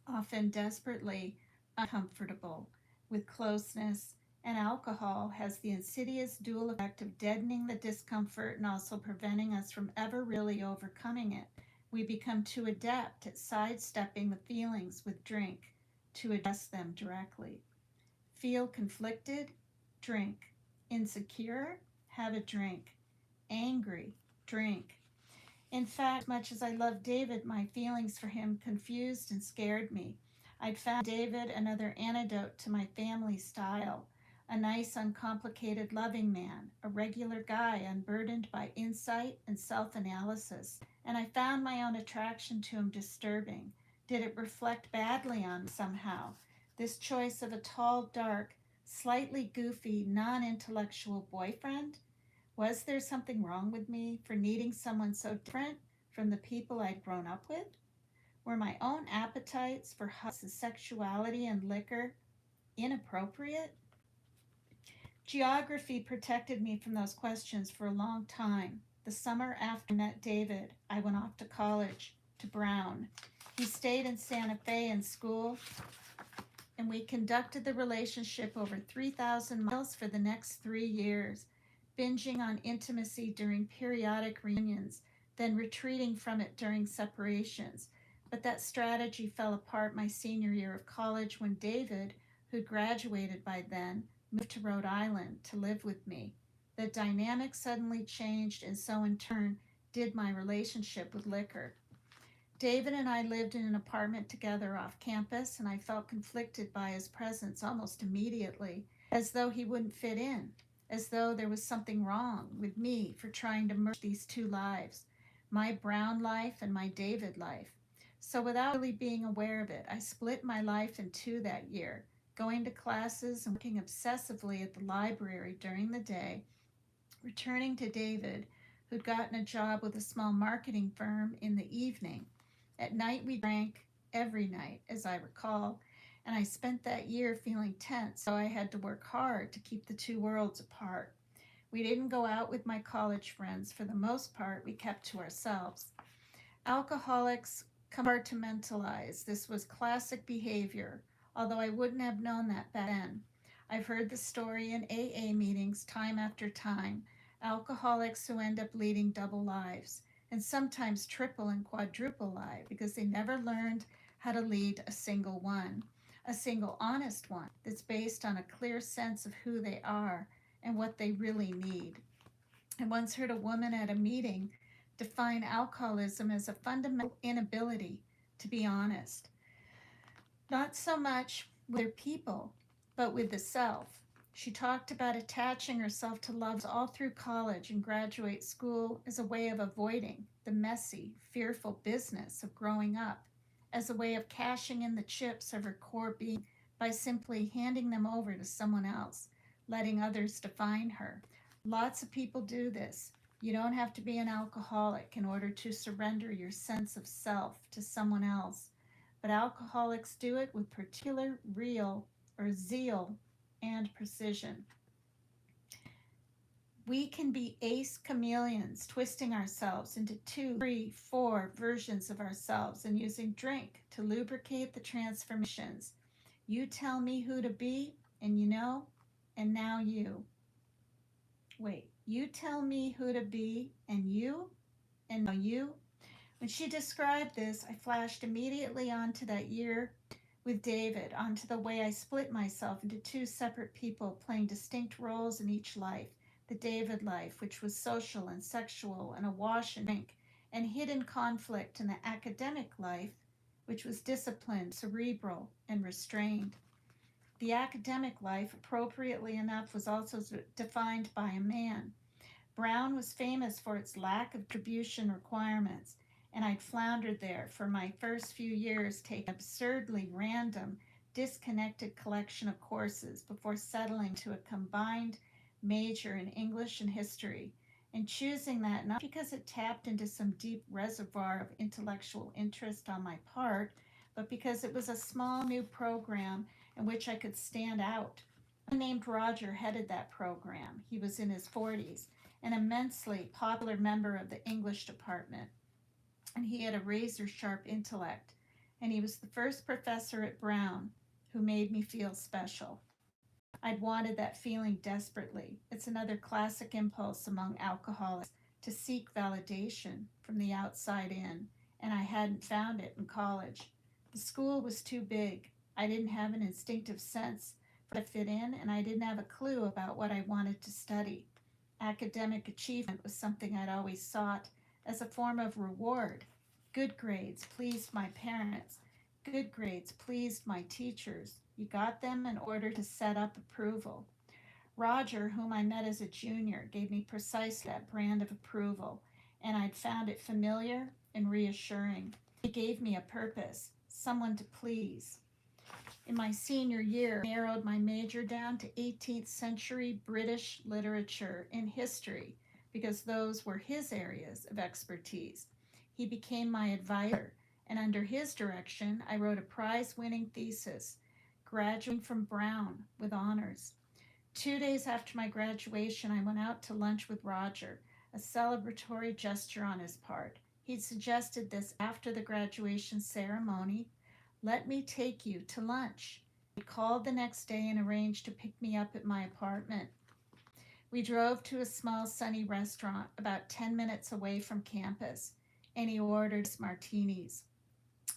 often desperately uncomfortable, with closeness, and alcohol has the insidious dual effect of deadening the discomfort and also preventing us from ever really overcoming it. We become too adept at sidestepping the feelings with drink to address them directly. Feel conflicted? Drink. Insecure? Have a drink. Angry? Drink. In fact, as much as I loved David, my feelings for him confused and scared me. I'd found David another antidote to my family style, a nice, uncomplicated, loving man, a regular guy unburdened by insight and self analysis, and I found my own attraction to him disturbing. Did it reflect badly on me somehow? This choice of a tall, dark, slightly goofy, non intellectual boyfriend? Was there something wrong with me for needing someone so different from the people I'd grown up with? Were my own appetites for hugs, sexuality, and liquor inappropriate? Geography protected me from those questions for a long time. The summer after I met David, I went off to college, to Brown. He stayed in Santa Fe in school, and we conducted the relationship over 3,000 miles for the next 3 years, binging on intimacy during periodic reunions, then retreating from it during separations. But that strategy fell apart my senior year of college when David, who'd graduated by then, moved to Rhode Island to live with me. The dynamic suddenly changed, and so in turn did my relationship with liquor. David and I lived in an apartment together off campus, and I felt conflicted by his presence almost immediately, as though he wouldn't fit in, as though there was something wrong with me for trying to merge these two lives, my Brown life and my David life. So, without really being aware of it, I split my life in two that year, going to classes and working obsessively at the library during the day, returning to David, who'd gotten a job with a small marketing firm, in the evening. At night, we drank every night, as I recall, and I spent that year feeling tense, so I had to work hard to keep the two worlds apart. We didn't go out with my college friends. For the most part, we kept to ourselves. Alcoholics compartmentalize. This was classic behavior, although I wouldn't have known that back then. I've heard the story in AA meetings time after time. Alcoholics who end up leading double lives, and sometimes triple and quadruple lives, because they never learned how to lead a single one, a single honest one that's based on a clear sense of who they are and what they really need. I once heard a woman at a meeting define alcoholism as a fundamental inability to be honest, not so much with their people, but with the self. She talked about attaching herself to loves all through college and graduate school as a way of avoiding the messy, fearful business of growing up, as a way of cashing in the chips of her core being by simply handing them over to someone else, letting others define her. Lots of people do this. You don't have to be an alcoholic in order to surrender your sense of self to someone else, but alcoholics do it with particular real or zeal and precision. We can be ace chameleons, twisting ourselves into 2, 3, 4 versions of ourselves and using drink to lubricate the transformations. You tell me who to be, and you know, and now you. Wait, you tell me who to be, and now you. When she described this, I flashed immediately onto that year with David, onto the way I split myself into two separate people playing distinct roles in each life. The David life, which was social and sexual and awash in drink, and hidden conflict, in the academic life, which was disciplined, cerebral, and restrained. The academic life, appropriately enough, was also defined by a man. Brown was famous for its lack of distribution requirements, and I'd floundered there for my first few years, taking an absurdly random, disconnected collection of courses before settling to a combined major in English and history, and choosing that not because it tapped into some deep reservoir of intellectual interest on my part, but because it was a small new program in which I could stand out. A man named Roger headed that program. He was in his 40s, an immensely popular member of the English department, and he had a razor sharp intellect, and he was the first professor at Brown who made me feel special. I'd wanted that feeling desperately. It's another classic impulse among alcoholics to seek validation from the outside in, and I hadn't found it in college. The school was too big. I didn't have an instinctive sense for to fit in, and I didn't have a clue about what I wanted to study. Academic achievement was something I'd always sought as a form of reward. Good grades pleased my parents. Good grades pleased my teachers. You got them in order to set up approval. Roger, whom I met as a junior, gave me precisely that brand of approval, and I'd found it familiar and reassuring. He gave me a purpose, someone to please. In my senior year, I narrowed my major down to 18th century British literature and history because those were his areas of expertise. He became my advisor, and under his direction, I wrote a prize-winning thesis, graduating from Brown with honors. 2 days after my graduation, I went out to lunch with Roger, a celebratory gesture on his part. He'd suggested this after the graduation ceremony. Let me take you to lunch. He called the next day and arranged to pick me up at my apartment. We drove to a small sunny restaurant about 10 minutes away from campus, and he ordered martinis.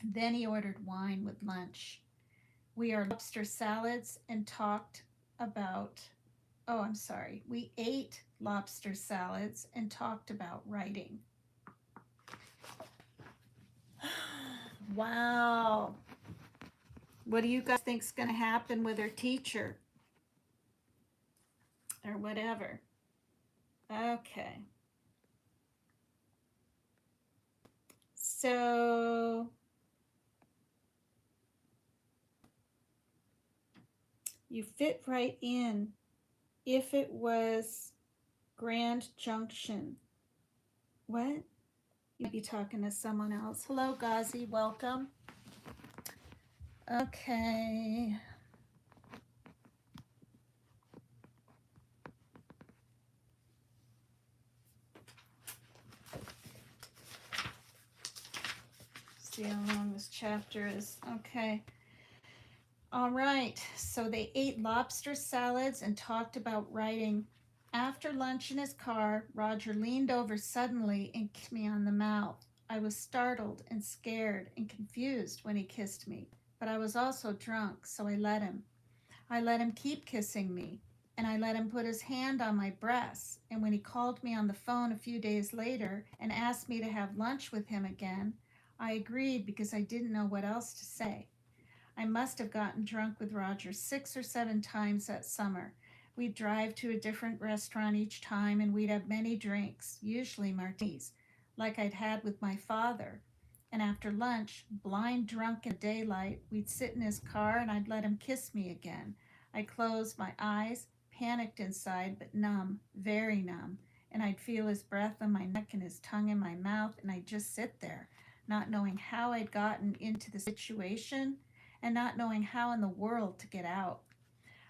Then he ordered wine with lunch. We ate lobster salads and talked about, we ate lobster salads and talked about writing. Wow. What do you guys think is going to happen with her teacher? Or whatever. Okay. So you fit right in if it was Grand Junction. What? You might be talking to someone else. Hello, Ghazi. Welcome. Okay. See how long this chapter is. Okay. All right. So they ate lobster salads and talked about writing. After lunch in his car, Roger leaned over suddenly and kissed me on the mouth. I was startled and scared and confused when he kissed me, but I was also drunk, so I let him. I let him keep kissing me, and I let him put his hand on my breasts. And when he called me on the phone a few days later and asked me to have lunch with him again, I agreed because I didn't know what else to say. I must have gotten drunk with Roger 6 or 7 times that summer. We'd drive to a different restaurant each time, and we'd have many drinks, usually martinis, like I'd had with my father. And after lunch, blind drunk in the daylight, we'd sit in his car and I'd let him kiss me again. I'd close my eyes, panicked inside, but numb, very numb, and I'd feel his breath on my neck and his tongue in my mouth, and I'd just sit there, not knowing how I'd gotten into the situation and not knowing how in the world to get out.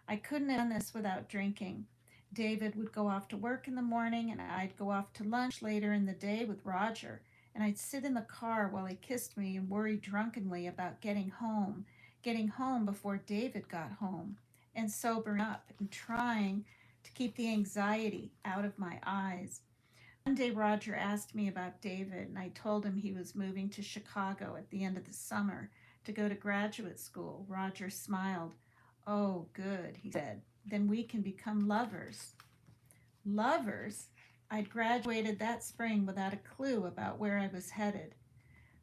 I couldn't have done this without drinking. David would go off to work in the morning, and I'd go off to lunch later in the day with Roger, and I'd sit in the car while he kissed me and worry drunkenly about getting home before David got home, and sobering up and trying to keep the anxiety out of my eyes. One day Roger asked me about David, and I told him he was moving to Chicago at the end of the summer to go to graduate school. Roger smiled. Oh, good, he said. Then we can become lovers. Lovers? I'd graduated that spring without a clue about where I was headed.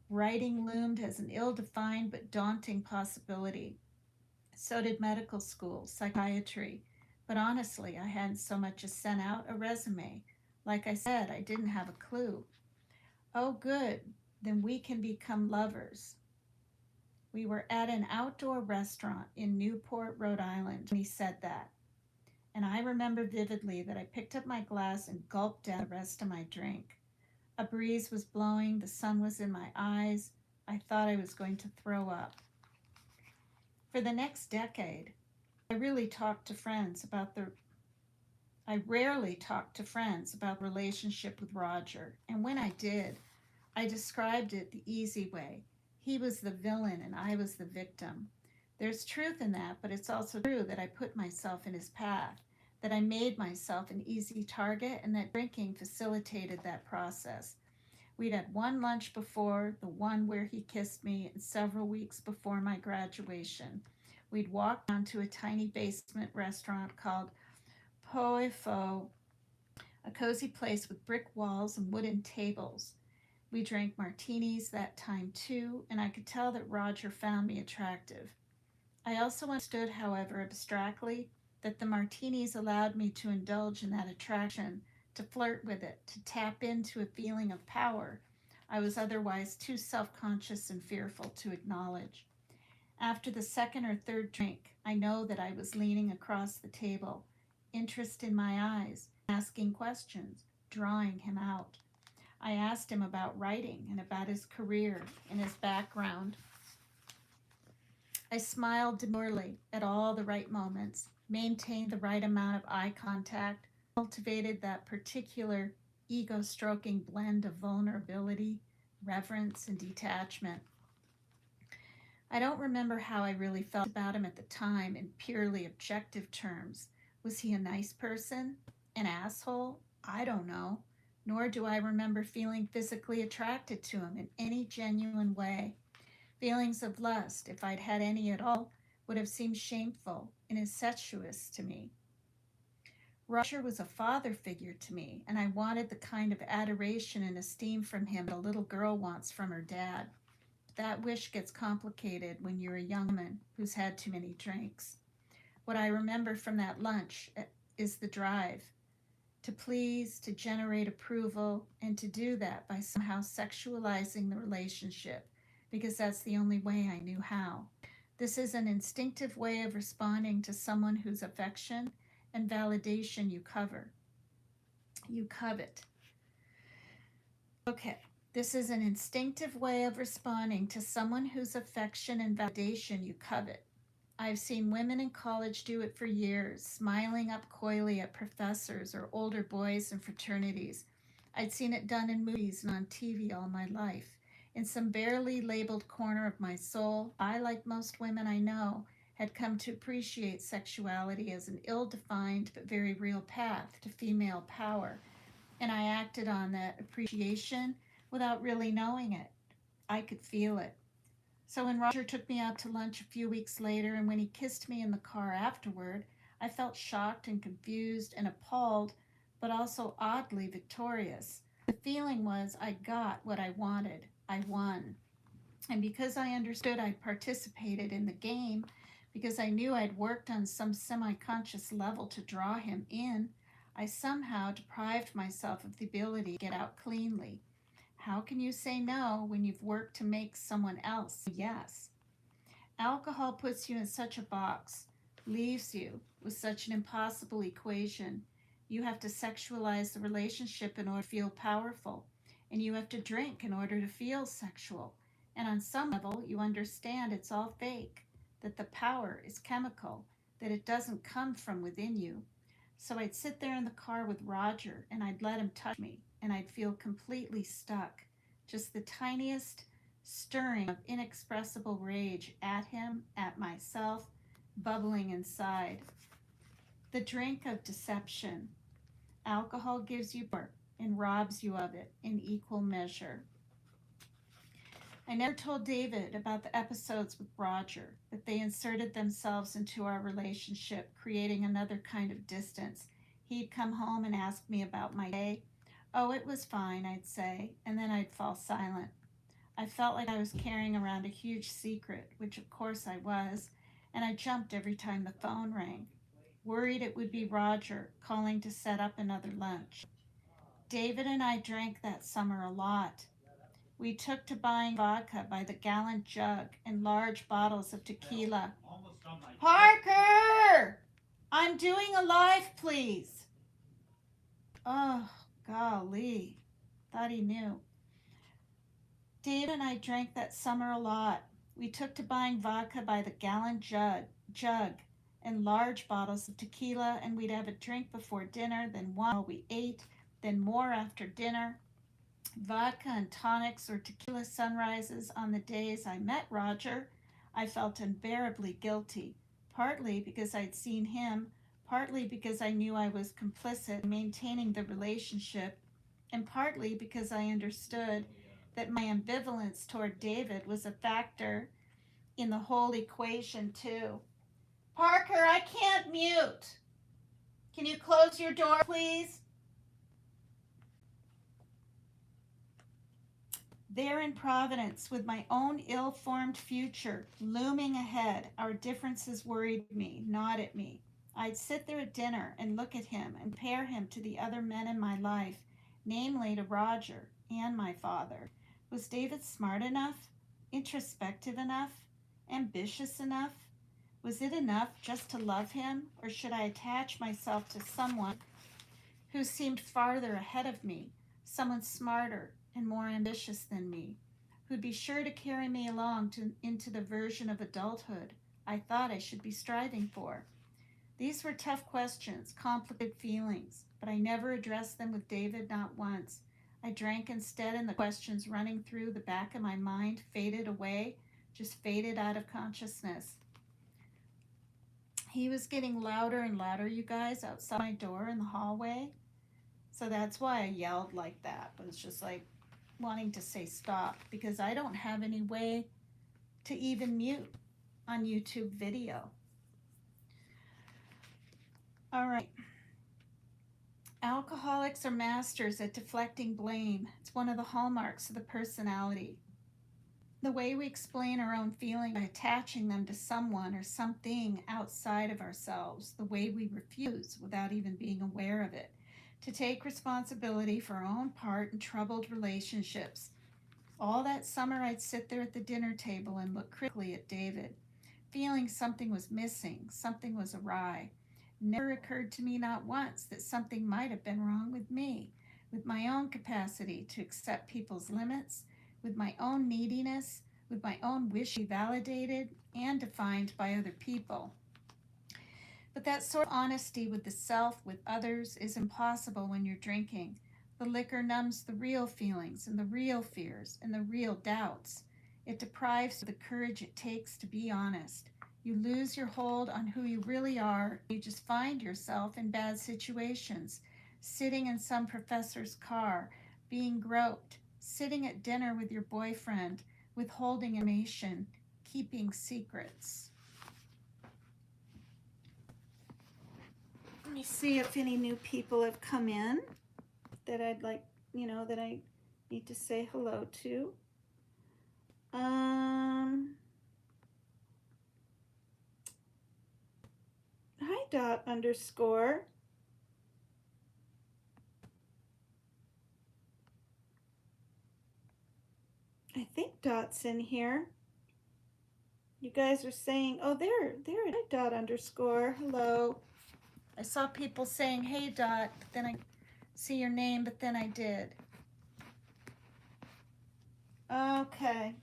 Writing loomed as an ill-defined but daunting possibility. So did medical school, psychiatry. But honestly, I hadn't so much as sent out a resume. Like I said, I didn't have a clue. Oh, good. Then we can become lovers. We were at an outdoor restaurant in Newport, Rhode Island, when he said that. And I remember vividly that I picked up my glass and gulped down the rest of my drink. A breeze was blowing, the sun was in my eyes. I thought I was going to throw up. For the next decade, I really talked to friends about the I rarely talked to friends about the relationship with Roger, and when I did, I described it the easy way. He was the villain and I was the victim. There's truth in that, but it's also true that I put myself in his path, that I made myself an easy target, and that drinking facilitated that process. We'd had one lunch before, the one where he kissed me, and several weeks before my graduation. We'd walked down to a tiny basement restaurant called Poe Fo, a cozy place with brick walls and wooden tables. We drank martinis that time too, and I could tell that Roger found me attractive. I also understood, however, abstractly, that the martinis allowed me to indulge in that attraction, to flirt with it, to tap into a feeling of power I was otherwise too self conscious and fearful to acknowledge. After the second or third drink, I know that I was leaning across the table, interest in my eyes, asking questions, drawing him out. I asked him about writing and about his career and his background. I smiled demurely at all the right moments, maintained the right amount of eye contact, cultivated that particular ego stroking blend of vulnerability, reverence, and detachment. I don't remember how I really felt about him at the time in purely objective terms. Was he a nice person? An asshole? I don't know. Nor do I remember feeling physically attracted to him in any genuine way. Feelings of lust, if I'd had any at all, would have seemed shameful and incestuous to me. Roger was a father figure to me, and I wanted the kind of adoration and esteem from him that a little girl wants from her dad. That wish gets complicated when you're a young woman who's had too many drinks. What I remember from that lunch is the drive to please, to generate approval, and to do that by somehow sexualizing the relationship, because that's the only way I knew how. This is an instinctive way of responding to someone whose affection and validation you covet. Okay, this is an instinctive way of responding to someone whose affection and validation you covet. I've seen women in college do it for years, smiling up coyly at professors or older boys in fraternities. I'd seen it done in movies and on TV all my life. In some barely labeled corner of my soul, I, like most women I know, had come to appreciate sexuality as an ill defined but very real path to female power, and I acted on that appreciation without really knowing it. I could feel it. So when Roger took me out to lunch a few weeks later, and when he kissed me in the car afterward, I felt shocked and confused and appalled, but also oddly victorious. The feeling was I got what I wanted. I won. And because I understood I'd participated in the game, because I knew I'd worked on some semi conscious level to draw him in, I somehow deprived myself of the ability to get out cleanly. How can you say no when you've worked to make someone else say yes? Alcohol puts you in such a box, leaves you with such an impossible equation. You have to sexualize the relationship in order to feel powerful, and you have to drink in order to feel sexual. And on some level, you understand it's all fake, that the power is chemical, that it doesn't come from within you. So I'd sit there in the car with Roger and I'd let him touch me, and I'd feel completely stuck. Just the tiniest stirring of inexpressible rage at him, at myself, bubbling inside. The drink of deception. Alcohol gives you power and robs you of it in equal measure. I never told David about the episodes with Roger, that they inserted themselves into our relationship, creating another kind of distance. He'd come home and ask me about my day. Oh, it was fine, I'd say, and then I'd fall silent. I felt like I was carrying around a huge secret, which of course I was, and I jumped every time the phone rang, worried it would be Roger calling to set up another lunch. David and I drank that summer a lot. We took to buying vodka by the gallon jug and large bottles of tequila. Parker! I'm doing a live, please. Oh, golly. Thought he knew. Dave and I drank that summer a lot. We took to buying vodka by the gallon jug and large bottles of tequila, and we'd have a drink before dinner, then one while we ate, then more after dinner. Vodka and tonics or tequila sunrises on the days I met Roger. I felt unbearably guilty, partly because I'd seen him, partly because I knew I was complicit in maintaining the relationship, and partly because I understood that my ambivalence toward David was a factor in the whole equation, too. Parker, I can't mute. Can you close your door, please? There in Providence, with my own ill-formed future looming ahead, our differences worried me, not at me. I'd sit there at dinner and look at him and compare him to the other men in my life, namely to Roger and my father. Was David smart enough? Introspective enough? Ambitious enough? Was it enough just to love him, or should I attach myself to someone who seemed farther ahead of me, someone smarter and more ambitious than me, who'd be sure to carry me along into the version of adulthood I thought I should be striving for? These were tough questions, complicated feelings, but I never addressed them with David, not once. I drank instead, and the questions running through the back of my mind faded away, just faded out of consciousness. He was getting louder and louder, you guys, outside my door in the hallway. So that's why I yelled like that. But it's just like wanting to say stop, because I don't have any way to even mute on YouTube video. All right. Alcoholics are masters at deflecting blame. It's one of the hallmarks of the personality. The way we explain our own feelings by attaching them to someone or something outside of ourselves. The way we refuse, without even being aware of it, to take responsibility for our own part in troubled relationships. All that summer, I'd sit there at the dinner table and look critically at David, feeling something was missing, something was awry. It never occurred to me, not once, that something might have been wrong with me, with my own capacity to accept people's limits, with my own neediness, with my own wish to be validated and defined by other people. But that sort of honesty with the self, with others, is impossible when you're drinking. The liquor numbs the real feelings and the real fears and the real doubts. It deprives you of the courage it takes to be honest. You lose your hold on who you really are. You just find yourself in bad situations, sitting in some professor's car, being groped, sitting at dinner with your boyfriend, withholding information, keeping secrets. Let me see if any new people have come in that I'd like, that I need to say hello to. Hi, Dot _ I think Dot's in here. You guys are saying, oh, there, hi, Dot _ hello. I saw people saying, hey, Dot, but then I see your name, but then I did. Okay.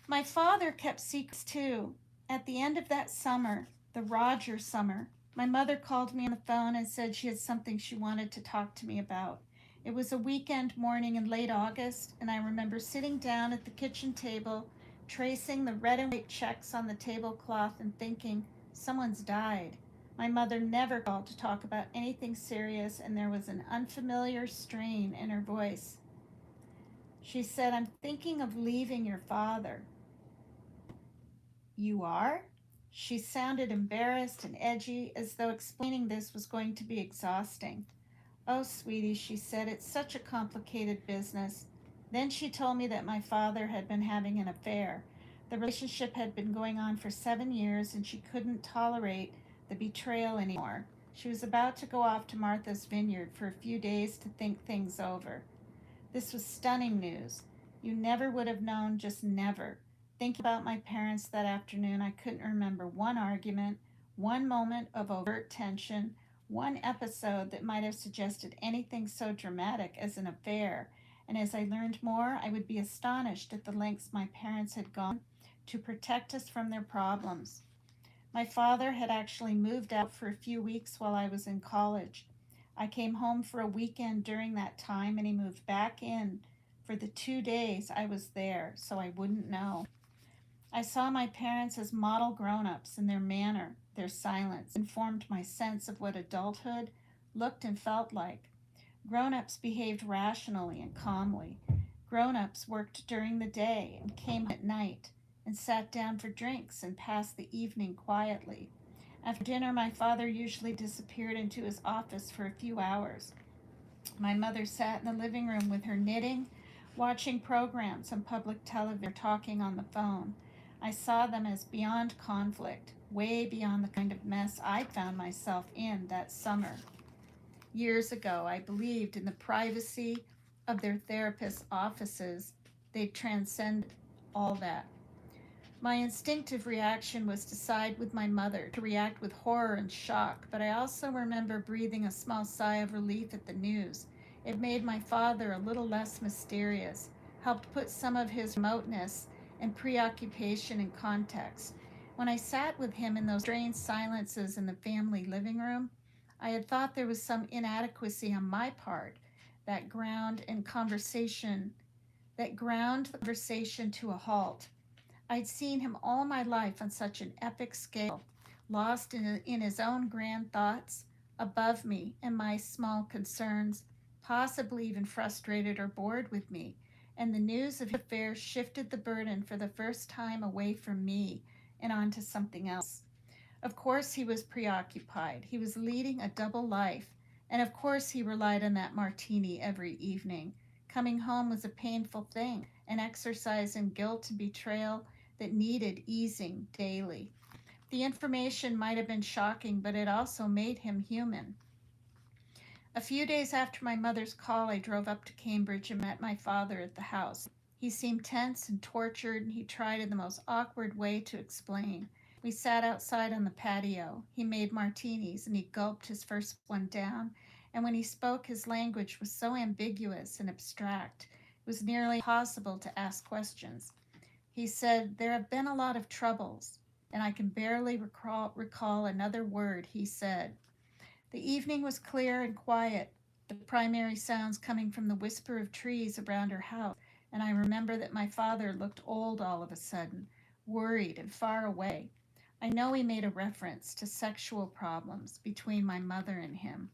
My father kept secrets too. At the end of that summer, the Roger summer, my mother called me on the phone and said she had something she wanted to talk to me about. It was a weekend morning in late August, and I remember sitting down at the kitchen table, tracing the red and white checks on the tablecloth and thinking, someone's died. My mother never called to talk about anything serious, and there was an unfamiliar strain in her voice. She said, I'm thinking of leaving your father. You are? She sounded embarrassed and edgy, as though explaining this was going to be exhausting. Oh, sweetie, she said, it's such a complicated business. Then she told me that my father had been having an affair. The relationship had been going on for 7 years, and she couldn't tolerate the betrayal anymore. She was about to go off to Martha's Vineyard for a few days to think things over. This was stunning news. You never would have known, just never. Thinking about my parents that afternoon, I couldn't remember one argument, one moment of overt tension, one episode that might have suggested anything so dramatic as an affair. And as I learned more, I would be astonished at the lengths my parents had gone to protect us from their problems. My father had actually moved out for a few weeks while I was in college. I came home for a weekend during that time, and he moved back in for the 2 days I was there, so I wouldn't know. I saw my parents as model grown ups, and their manner, their silence, informed my sense of what adulthood looked and felt like. Grown ups behaved rationally and calmly. Grown ups worked during the day and came at night and sat down for drinks and passed the evening quietly. After dinner, my father usually disappeared into his office for a few hours. My mother sat in the living room with her knitting, watching programs on public television, or talking on the phone. I saw them as beyond conflict, way beyond the kind of mess I found myself in that summer. Years ago, I believed in the privacy of their therapists' offices. They transcended all that. My instinctive reaction was to side with my mother, to react with horror and shock, but I also remember breathing a small sigh of relief at the news. It made my father a little less mysterious, helped put some of his remoteness and preoccupation in context. When I sat with him in those strange silences in the family living room, I had thought there was some inadequacy on my part that ground the conversation to a halt. I'd seen him all my life on such an epic scale, lost in his own grand thoughts, above me and my small concerns, possibly even frustrated or bored with me. And the news of his affairs shifted the burden for the first time away from me and onto something else. Of course, he was preoccupied. He was leading a double life. And of course, he relied on that martini every evening. Coming home was a painful thing, an exercise in guilt and betrayal that needed easing daily. The information might have been shocking, but it also made him human. A few days after my mother's call, I drove up to Cambridge and met my father at the house. He seemed tense and tortured, and he tried in the most awkward way to explain. We sat outside on the patio. He made martinis and he gulped his first one down. And when he spoke, his language was so ambiguous and abstract, it was nearly impossible to ask questions. He said, "There have been a lot of troubles," and I can barely recall another word he said. The evening was clear and quiet, the primary sounds coming from the whisper of trees around her house, and I remember that my father looked old all of a sudden, worried and far away. I know he made a reference to sexual problems between my mother and him.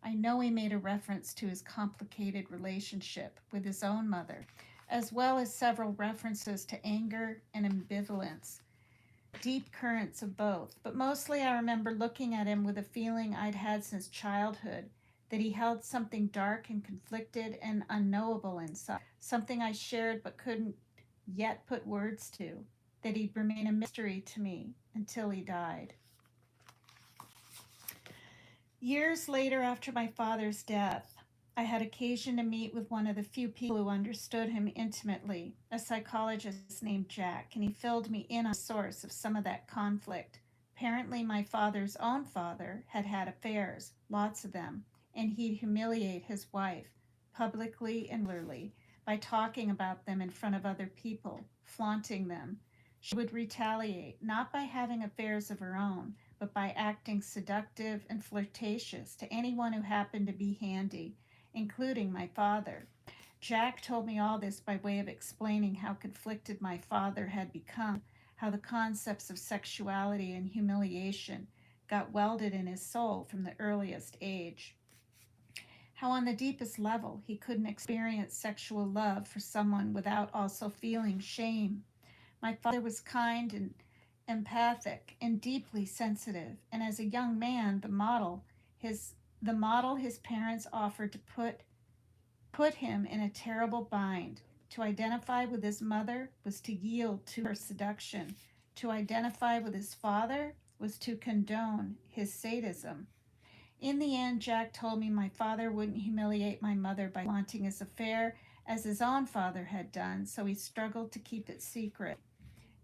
I know he made a reference to his complicated relationship with his own mother, as well as several references to anger and ambivalence, deep currents of both. But mostly I remember looking at him with a feeling I'd had since childhood, that he held something dark and conflicted and unknowable inside, something I shared but couldn't yet put words to, that he'd remain a mystery to me until he died. Years later, after my father's death, I had occasion to meet with one of the few people who understood him intimately, a psychologist named Jack, and he filled me in on the source of some of that conflict. Apparently, my father's own father had had affairs, lots of them, and he'd humiliate his wife, publicly and literally, by talking about them in front of other people, flaunting them. She would retaliate, not by having affairs of her own, but by acting seductive and flirtatious to anyone who happened to be handy, including my father. Jack told me all this by way of explaining how conflicted my father had become, how the concepts of sexuality and humiliation got welded in his soul from the earliest age. How, on the deepest level, he couldn't experience sexual love for someone without also feeling shame. My father was kind and empathic and deeply sensitive, and as a young man, his the model his parents offered to put him in a terrible bind. To identify with his mother was to yield to her seduction. To identify with his father was to condone his sadism. In the end, Jack told me my father wouldn't humiliate my mother by flaunting his affair as his own father had done, so he struggled to keep it secret.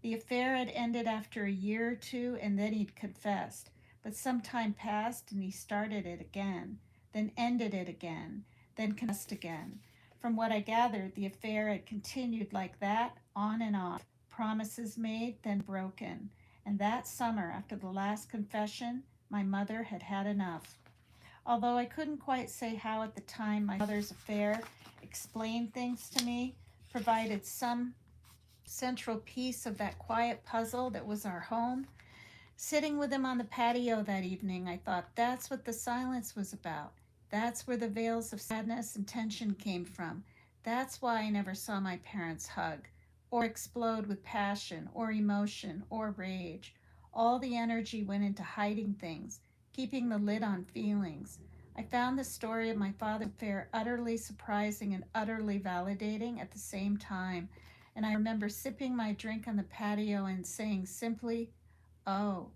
The affair had ended after a year or two, and then he'd confessed. But some time passed, and he started it again, then ended it again, then confessed again. From what I gathered, the affair had continued like that, on and off, promises made, then broken. And that summer, after the last confession, my mother had had enough. Although I couldn't quite say how at the time, my father's affair explained things to me, provided some central piece of that quiet puzzle that was our home. Sitting with him on the patio that evening, I thought that's what the silence was about. That's where the veils of sadness and tension came from. That's why I never saw my parents hug, or explode with passion, or emotion, or rage. All the energy went into hiding things, keeping the lid on feelings. I found the story of my father's affair utterly surprising and utterly validating at the same time. And I remember sipping my drink on the patio and saying simply, "Oh."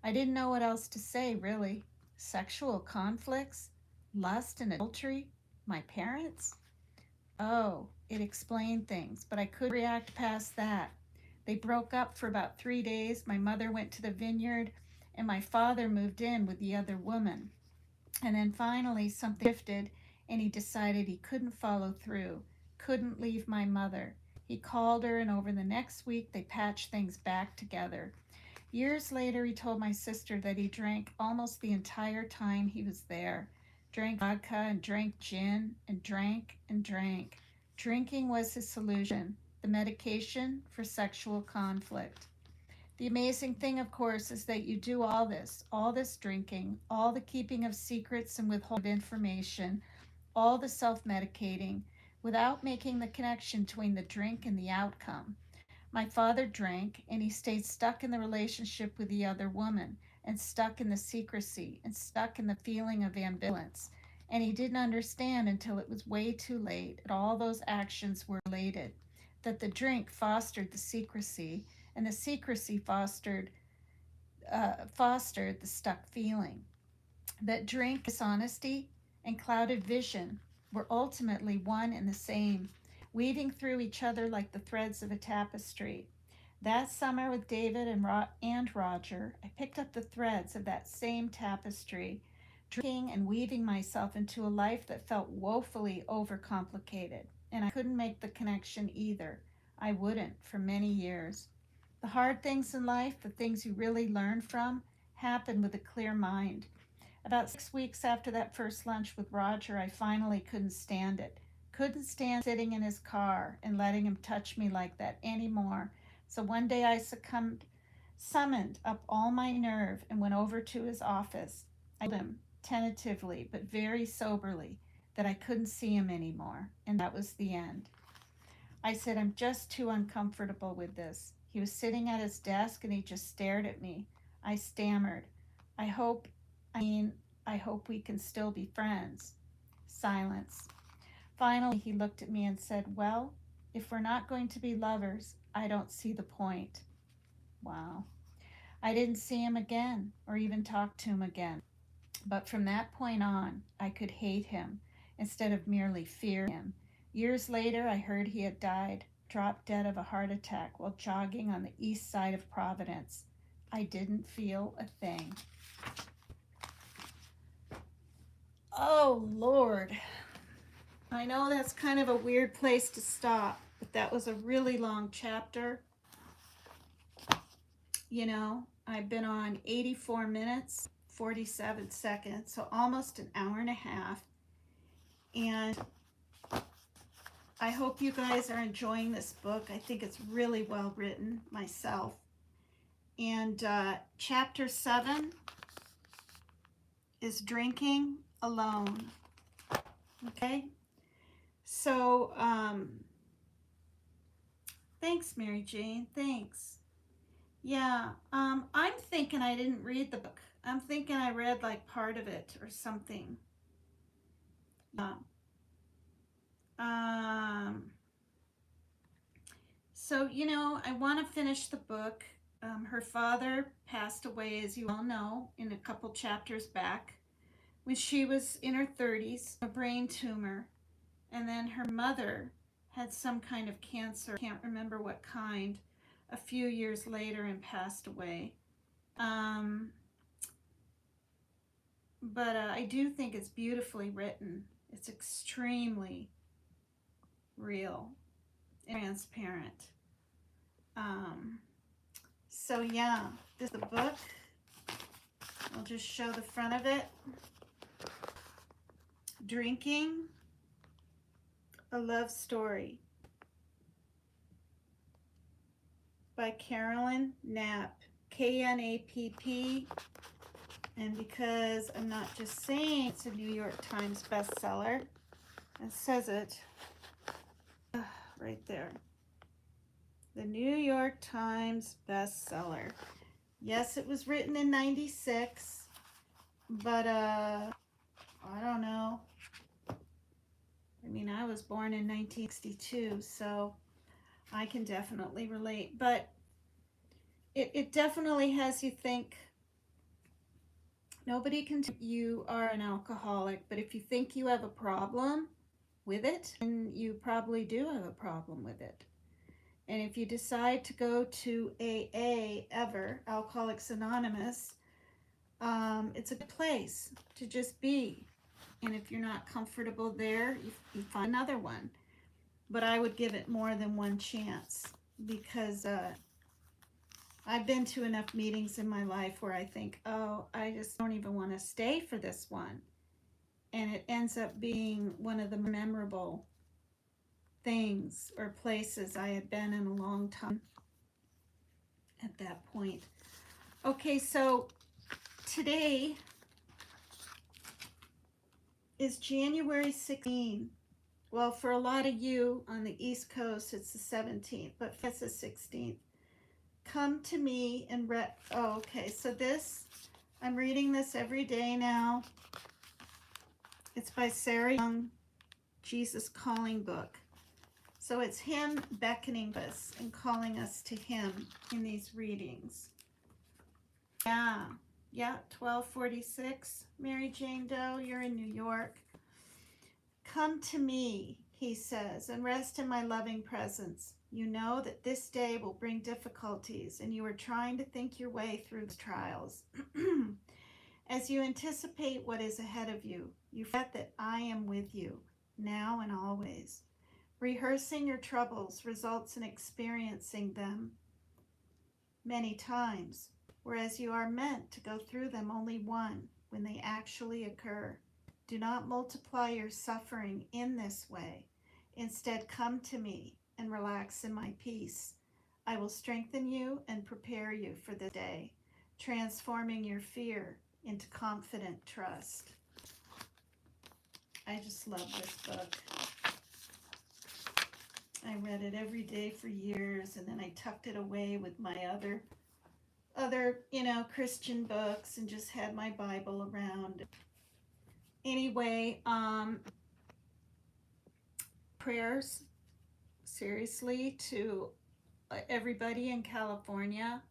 I didn't know what else to say, really. Sexual conflicts? Lust and adultery? My parents? Oh, it explained things, but I couldn't react past that. They broke up for about 3 days. My mother went to the vineyard, and my father moved in with the other woman. And then finally, something shifted, and he decided he couldn't follow through, couldn't leave my mother. He called her, and over the next week, they patched things back together. Years later, he told my sister that he drank almost the entire time he was there. Drank vodka and drank gin and drank and drank. Drinking was his solution, the medication for sexual conflict. The amazing thing, of course, is that you do all this drinking, all the keeping of secrets and withholding of information, all the self-medicating, without making the connection between the drink and the outcome. My father drank, and he stayed stuck in the relationship with the other woman, and stuck in the secrecy, and stuck in the feeling of ambivalence. And he didn't understand until it was way too late that all those actions were related, that the drink fostered the secrecy, and the secrecy fostered the stuck feeling. That drink, dishonesty, and clouded vision were ultimately one and the same, weaving through each other like the threads of a tapestry. That summer with David and Roger, I picked up the threads of that same tapestry, drinking and weaving myself into a life that felt woefully overcomplicated. And I couldn't make the connection either. I wouldn't for many years. The hard things in life, the things you really learn from, happen with a clear mind. About 6 weeks after that first lunch with Roger, I finally couldn't stand it. Couldn't stand sitting in his car and letting him touch me like that anymore. So one day I summoned up all my nerve and went over to his office. I told him, tentatively but very soberly, that I couldn't see him anymore, and that was the end. I said, "I'm just too uncomfortable with this." He was sitting at his desk and he just stared at me. I stammered, I hope, I mean, I hope we can still be friends." Silence. Finally, he looked at me and said, "Well, if we're not going to be lovers, I don't see the point." Wow. I didn't see him again or even talk to him again. But from that point on, I could hate him instead of merely fear him. Years later, I heard he had died, dropped dead of a heart attack while jogging on the east side of Providence. I didn't feel a thing. Oh, Lord. I know that's kind of a weird place to stop, but that was a really long chapter. You know, I've been on 84 minutes, 47 seconds, so almost an hour and a half. And I hope you guys are enjoying this book. I think it's really well written myself. And chapter 7 is drinking alone. Okay? So, thanks, Mary Jane. Thanks. Yeah, I'm thinking I didn't read the book. I'm thinking I read like part of it or something. Yeah. So, you know, I want to finish the book. Her father passed away, as you all know, in a couple chapters back when she was in her 30s, a brain tumor. And then her mother had some kind of cancer, can't remember what kind, a few years later and passed away. But I do think it's beautifully written. It's extremely real and transparent. So yeah, this is the book. I'll just show the front of it. Drinking, a Love Story by Carolyn Knapp, Knapp. And because I'm not just saying it's a New York Times bestseller, it says it right there. The New York Times bestseller. Yes, it was written in 96, but I don't know. I mean, I was born in 1962, so I can definitely relate. But it definitely has you think. Nobody can tell you are an alcoholic, but if you think you have a problem with it, then you probably do have a problem with it. And if you decide to go to AA ever, Alcoholics Anonymous, it's a good place to just be. And if you're not comfortable there, you find another one. But I would give it more than one chance because I've been to enough meetings in my life where I think, oh, I just don't even want to stay for this one. And it ends up being one of the memorable things or places I had been in a long time at that point. Okay, so today is January 16th. Well, for a lot of you on the East Coast, it's the 17th, but it's the 16th. Come to me and okay, so this, I'm reading this every day now. It's by Sarah Young, Jesus Calling book. So it's him beckoning us and calling us to him in these readings. Yeah, 1246. Mary Jane Doe, you're in New York. Come to me, he says, and rest in my loving presence. You know that this day will bring difficulties, and you are trying to think your way through the trials. As you anticipate what is ahead of you, you forget that I am with you, now and always. Rehearsing your troubles results in experiencing them many times, whereas you are meant to go through them only one when they actually occur. Do not multiply your suffering in this way. Instead, come to me and relax in my peace. I will strengthen you and prepare you for the day, transforming your fear into confident trust. I just love this book. I read it every day for years, and then I tucked it away with my other Christian books and just had my Bible around. Anyway, prayers, seriously, to everybody in California.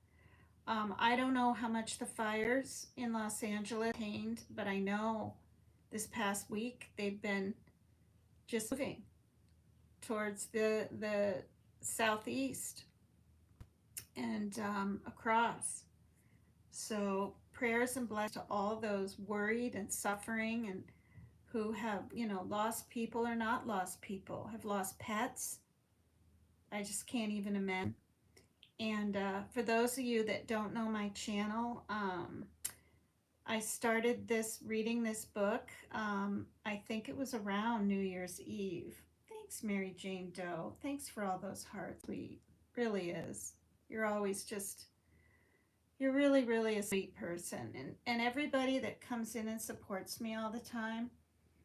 I don't know how much the fires in Los Angeles contained, but I know this past week they've been just moving towards the southeast and across. So prayers and blessings to all those worried and suffering and who have, lost people or not lost people, have lost pets. I just can't even imagine. And for those of you that don't know my channel, I started reading this book, I think it was around New Year's Eve. Thanks, Mary Jane Doe. Thanks for all those hearts. Sweet. Really is. You're always you're really, really a sweet person. And everybody that comes in and supports me all the time.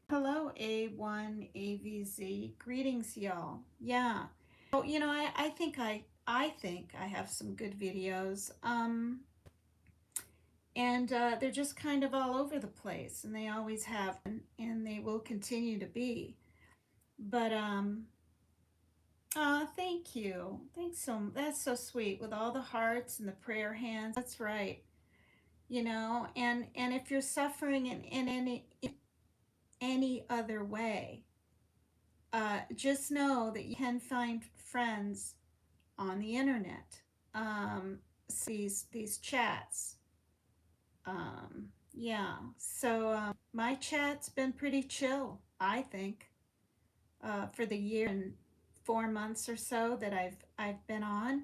Hello, A1AVZ. Greetings, y'all. Yeah. Oh, I think I have some good videos. And they're just kind of all over the place, and they always have been, and they will continue to be. But thank you. That's so sweet with all the hearts and the prayer hands. That's right. And if you're suffering in any other way, just know that you can find friends on the internet. These chats. Yeah, so my chat's been pretty chill, I think, for the year and 4 months or so that I've been on.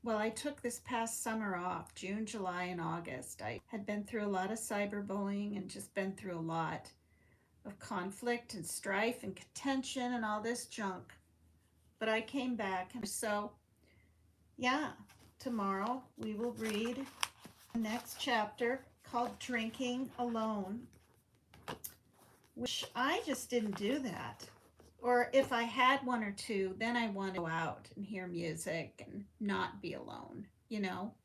Well, I took this past summer off, June, July, and August. I had been through a lot of cyberbullying and just been through a lot of conflict and strife and contention and all this junk. But I came back, and so yeah, tomorrow we will read the next chapter called Drinking Alone, which I just didn't do that. Or if I had one or two, then I want to go out and hear music and not be alone, you know.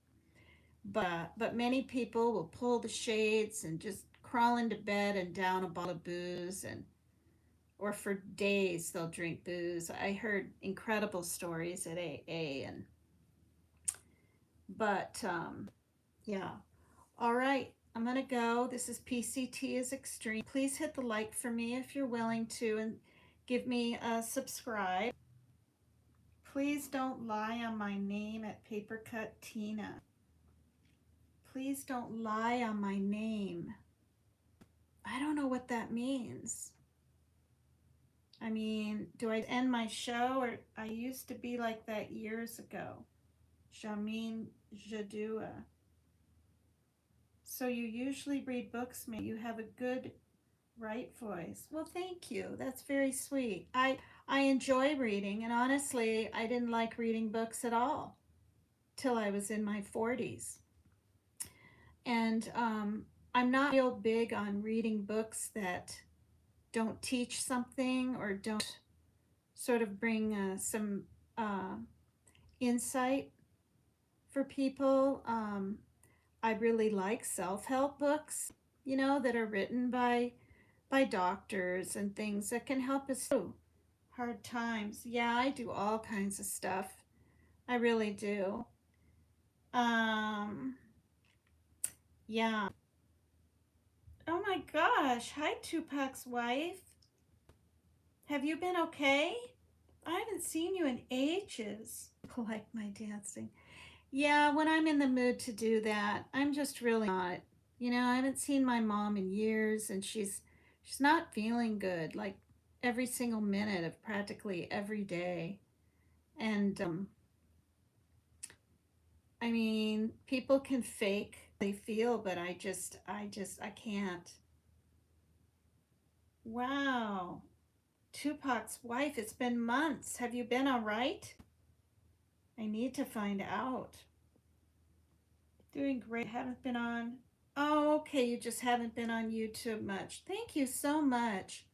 But many people will pull the shades and just crawl into bed and down a bottle of booze, and or for days they'll drink booze. I heard incredible stories at AA, and but yeah. All right, I'm gonna go. This is PCT is Extreme. Please hit the like for me if you're willing to, and give me a subscribe. Please don't lie on my name at Papercut Tina. Please don't lie on my name. I don't know what that means. I mean, do I end my show, or I used to be like that years ago? Jamin Jadua. So you usually read books, maybe you have a good right voice. Well, thank you. That's very sweet. I enjoy reading, and honestly, I didn't like reading books at all till I was in my 40s. And I'm not real big on reading books that don't teach something or don't sort of bring some uh, insight for people. I really like self-help books, you know, that are written by doctors and things that can help us through hard times. Yeah, I do all kinds of stuff. I really do. Um, yeah. Oh my gosh. Hi, Tupac's wife. Have you been okay? I haven't seen you in ages. Like my dancing. Yeah, when I'm in the mood to do that, I'm just really not. You know, I haven't seen my mom in years, and she's not feeling good like every single minute of practically every day. And I mean, people can fake they feel, but I can't. Wow. Tupac's wife, it's been months. Have you been all right? I need to find out. Doing great. Haven't been on. Oh, okay. You just haven't been on YouTube much. Thank you so much.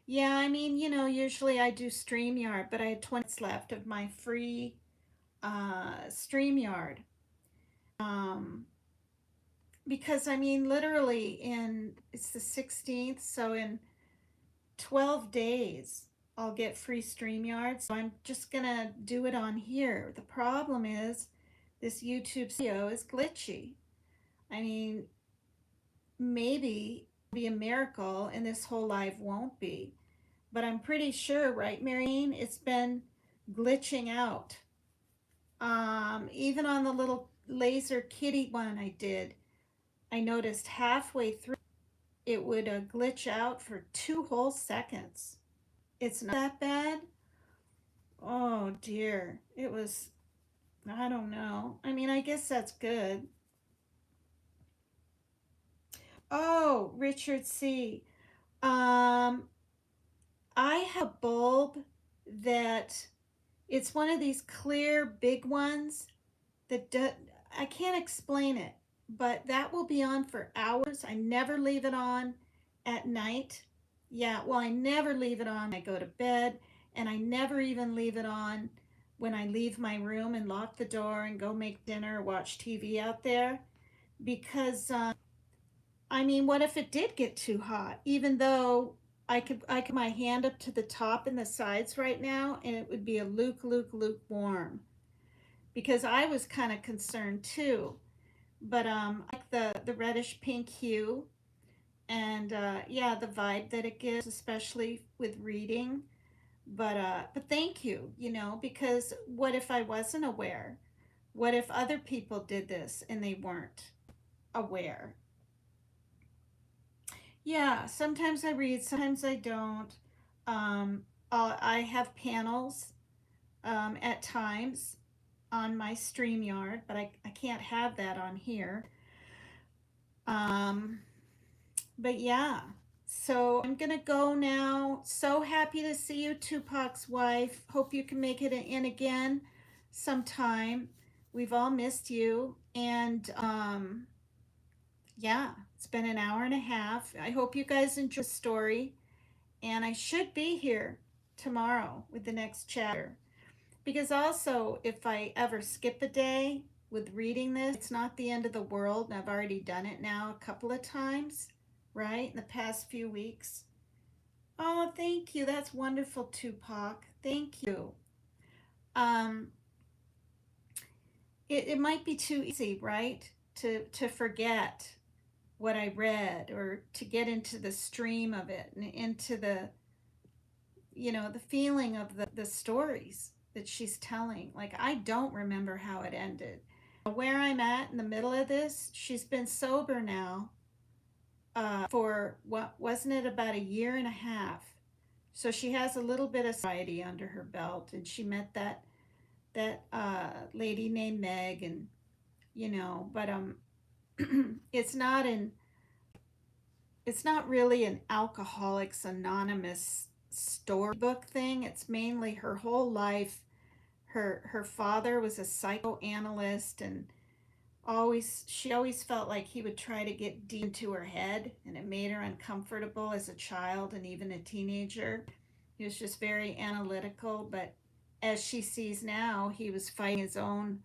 Yeah, I mean, you know, usually I do StreamYard, but I had 20 minutes left of my free StreamYard. Um, because I mean, literally it's the 16th, so in 12 days, I'll get free StreamYard. So I'm just gonna do it on here. The problem is this YouTube video is glitchy. I mean, maybe it'll be a miracle and this whole live won't be. But I'm pretty sure, right, Marianne, it's been glitching out. Even on the little laser kitty one I did, I noticed halfway through it would glitch out for 2 whole seconds. It's not that bad. Oh dear. It was, I don't know. I mean, I guess that's good. Oh, Richard C. Um, I have a bulb that it's one of these clear big ones that I can't explain it, but that will be on for hours. I never leave it on at night. Yeah, well, I never leave it on when I go to bed, and I never even leave it on when I leave my room and lock the door and go make dinner or watch TV out there. Because, I mean, what if it did get too hot? Even though I could my hand up to the top and the sides right now, and it would be a lukewarm. Because I was kind of concerned too. But I like the reddish pink hue, and yeah, the vibe that it gives, especially with reading. But thank you, you know, because what if I wasn't aware? What if other people did this and they weren't aware? Yeah, sometimes I read, sometimes I don't. I have panels at times. on my StreamYard, but I can't have that on here. Um, but yeah, so I'm gonna go now. So happy to see you, Tupac's wife. Hope you can make it in again sometime. We've all missed you. And yeah, it's been an hour and a half. I hope you guys enjoy the story. And I should be here tomorrow with the next chapter. Because also, if I ever skip a day with reading this, it's not the end of the world. And I've already done it now a couple of times, right? In the past few weeks. Oh, thank you. That's wonderful, Tupac. Thank you. Um, it might be too easy, right? To forget what I read or to get into the stream of it and into the feeling of the stories that she's telling. Like, I don't remember how it ended. Where I'm at in the middle of this, she's been sober now for what wasn't it about a year and a half. So she has a little bit of sobriety under her belt, and she met that lady named Meg, and but it's not in it's not really an Alcoholics Anonymous storybook thing. It's mainly her whole life. Her father was a psychoanalyst, and she always felt like he would try to get deep into her head, and it made her uncomfortable as a child and even a teenager. He was just very analytical, but as she sees now, he was fighting his own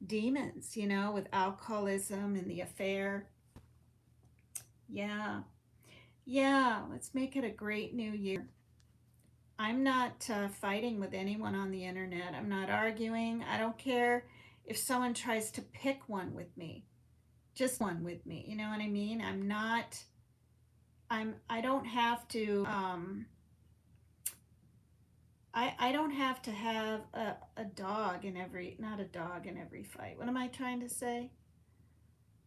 demons, with alcoholism and the affair. Yeah. Yeah, let's make it a great new year. I'm not fighting with anyone on the internet. I'm not arguing. I don't care if someone tries to pick one with me. Just one with me. You know what I mean? I don't have to I don't have to have a dog in every not a dog in every fight. What am I trying to say?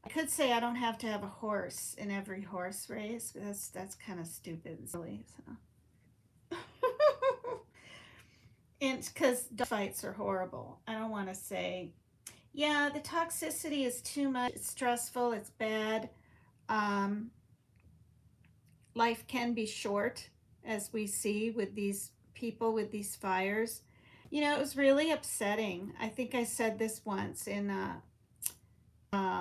I could say I don't have to have a horse in every horse race, but that's kind of stupid and silly. So. And because dog fights are horrible. I don't want to say, yeah, the toxicity is too much. It's stressful. It's bad. Um, Life can be short, as we see with these people with these fires. It was really upsetting. I think I said this once in the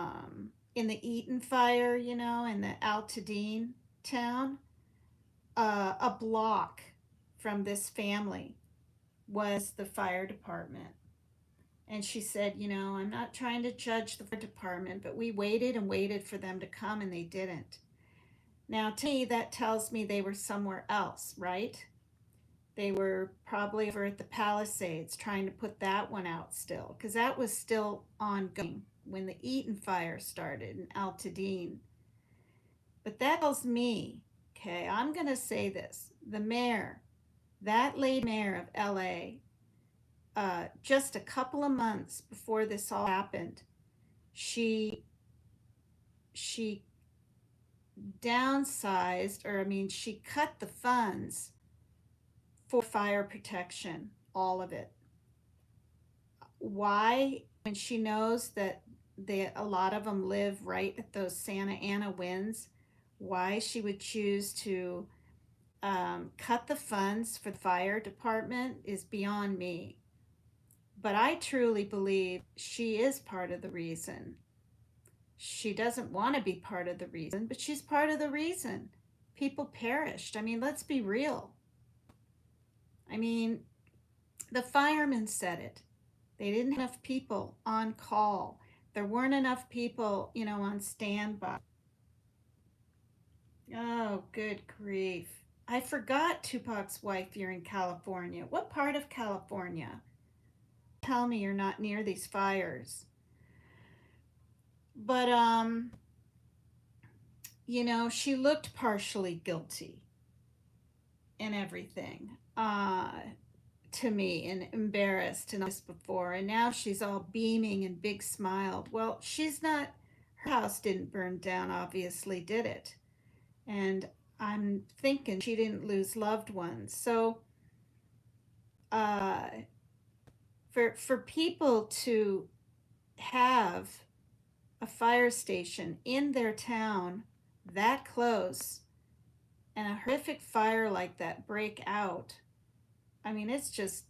Eaton fire, in the Altadene town. A block from this family was the fire department. And she said, I'm not trying to judge the fire department, but we waited and waited for them to come and they didn't. Now, to me, that tells me they were somewhere else, right? They were probably over at the Palisades trying to put that one out still, because that was still ongoing when the Eaton fire started in Altadene. But that tells me, okay, I'm going to say this. The mayor, that lady mayor of LA, just a couple of months before this all happened, she downsized, or I mean, she cut the funds for fire protection, all of it. Why? When she knows that a lot of them live right at those Santa Ana winds, why she would choose to cut the funds for the fire department is beyond me. But I truly believe she is part of the reason. She doesn't want to be part of the reason, but she's part of the reason. People perished. I mean, let's be real. I mean, the firemen said it. They didn't have enough people on call. There weren't enough people, on standby. Oh, good grief. I forgot Tupac's wife, you're in California. What part of California? Tell me you're not near these fires. But she looked partially guilty and everything. To me, and embarrassed and this before, and now she's all beaming and big smiled. Well, she's not, her house didn't burn down, obviously, did it? And I'm thinking she didn't lose loved ones. So For people to have a fire station in their town that close and a horrific fire like that break out, I mean, it's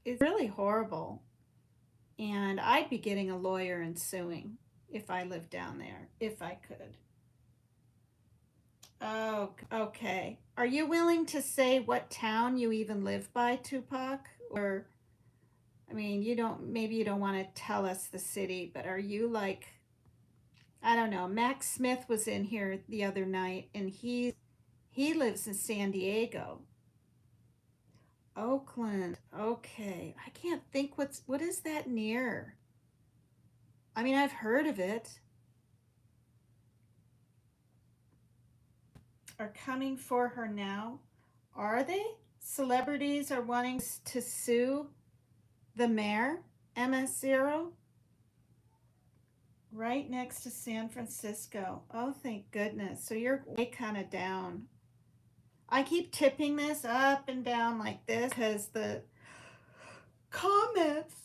really horrible. And I'd be getting a lawyer and suing if I lived down there, if I could. Oh, okay. Are you willing to say what town you even live by, Tupac? Or, I mean, maybe you don't want to tell us the city, but are you like, I don't know. Max Smith was in here the other night and he lives in San Diego. Oakland. Okay. I can't think what is that near? I mean, I've heard of it. Are coming for her now. Are they? Celebrities are wanting to sue the mayor, MS0, right next to San Francisco. Oh, thank goodness. So you're way kind of down. I keep tipping this up and down like this because the comments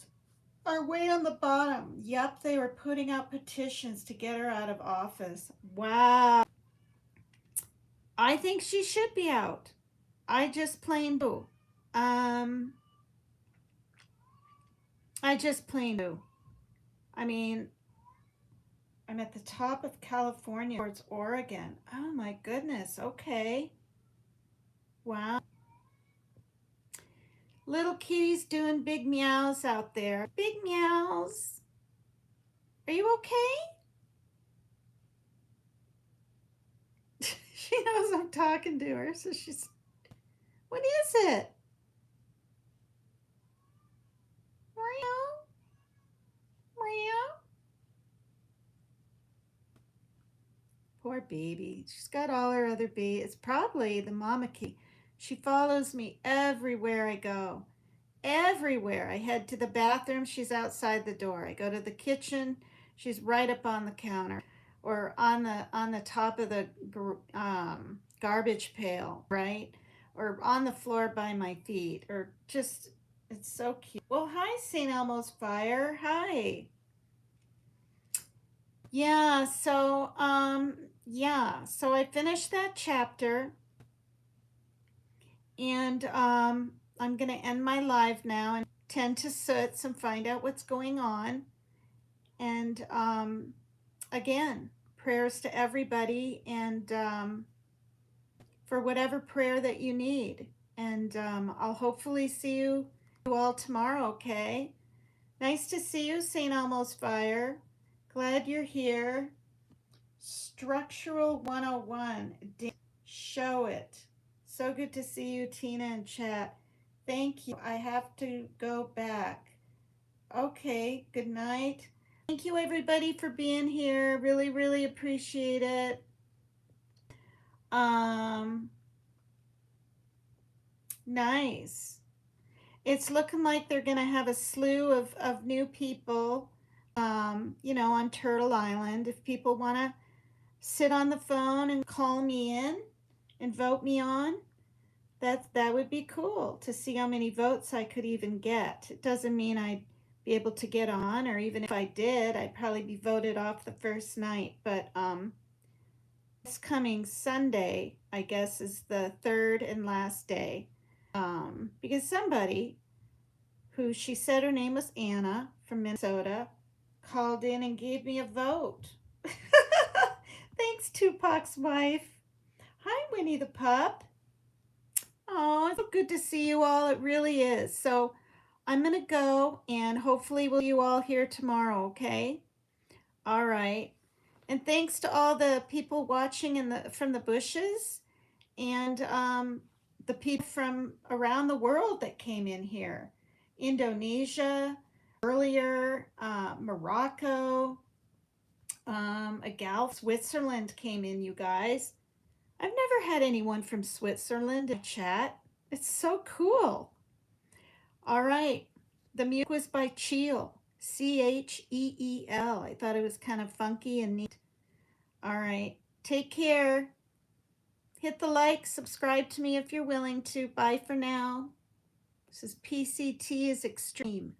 are way on the bottom. Yep, they were putting out petitions to get her out of office. Wow. I think she should be out. I just plain do. Um, I just plain do. I mean, I'm at the top of California towards Oregon. Oh my goodness. Okay. Wow. Little kitty's doing big meows out there. Big meows. Are you okay? She knows I'm talking to her, so she's. What is it? Meow. Meow. Poor baby. She's got all her other babies. It's probably the mama key. She follows me everywhere I go. Everywhere. I head to the bathroom, she's outside the door. I go to the kitchen, she's right up on the counter or on the top of the garbage pail, right? Or on the floor by my feet, or just it's so cute. Well, hi, St. Elmo's Fire. Hi. Yeah, so I finished that chapter and I'm going to end my live now and tend to Soots and find out what's going on. And again, prayers to everybody and for whatever prayer that you need. And I'll hopefully see you all tomorrow, okay? Nice to see you, St. Elmo's Fire. Glad you're here. Structural 101. Show it. So good to see you, Tina, in chat. Thank you. I have to go back. Okay, good night. Thank you, everybody, for being here. Really, really appreciate it. Nice. It's looking like they're going to have a slew of new people, on Turtle Island. If people want to sit on the phone and call me in and vote me on, that would be cool to see how many votes I could even get. It doesn't mean I'd be able to get on, or even if I did, I'd probably be voted off the first night. But this coming Sunday, I guess, is the third and last day. Because somebody who she said her name was Anna from Minnesota called in and gave me a vote. Thanks, Tupac's wife. Hi, Winnie the pup. Oh, it's so good to see you all. It really is. So I'm going to go and hopefully we'll see you all here tomorrow, okay? All right. And thanks to all the people watching from the bushes and the people from around the world that came in here. Indonesia, earlier, Morocco, a gal from Switzerland came in, you guys. I've never had anyone from Switzerland in chat. It's so cool. All right. The music was by Cheel, Cheel. I thought it was kind of funky and neat. All right. Take care. Hit the like, subscribe to me if you're willing to. Bye for now. This is PCT is Extreme.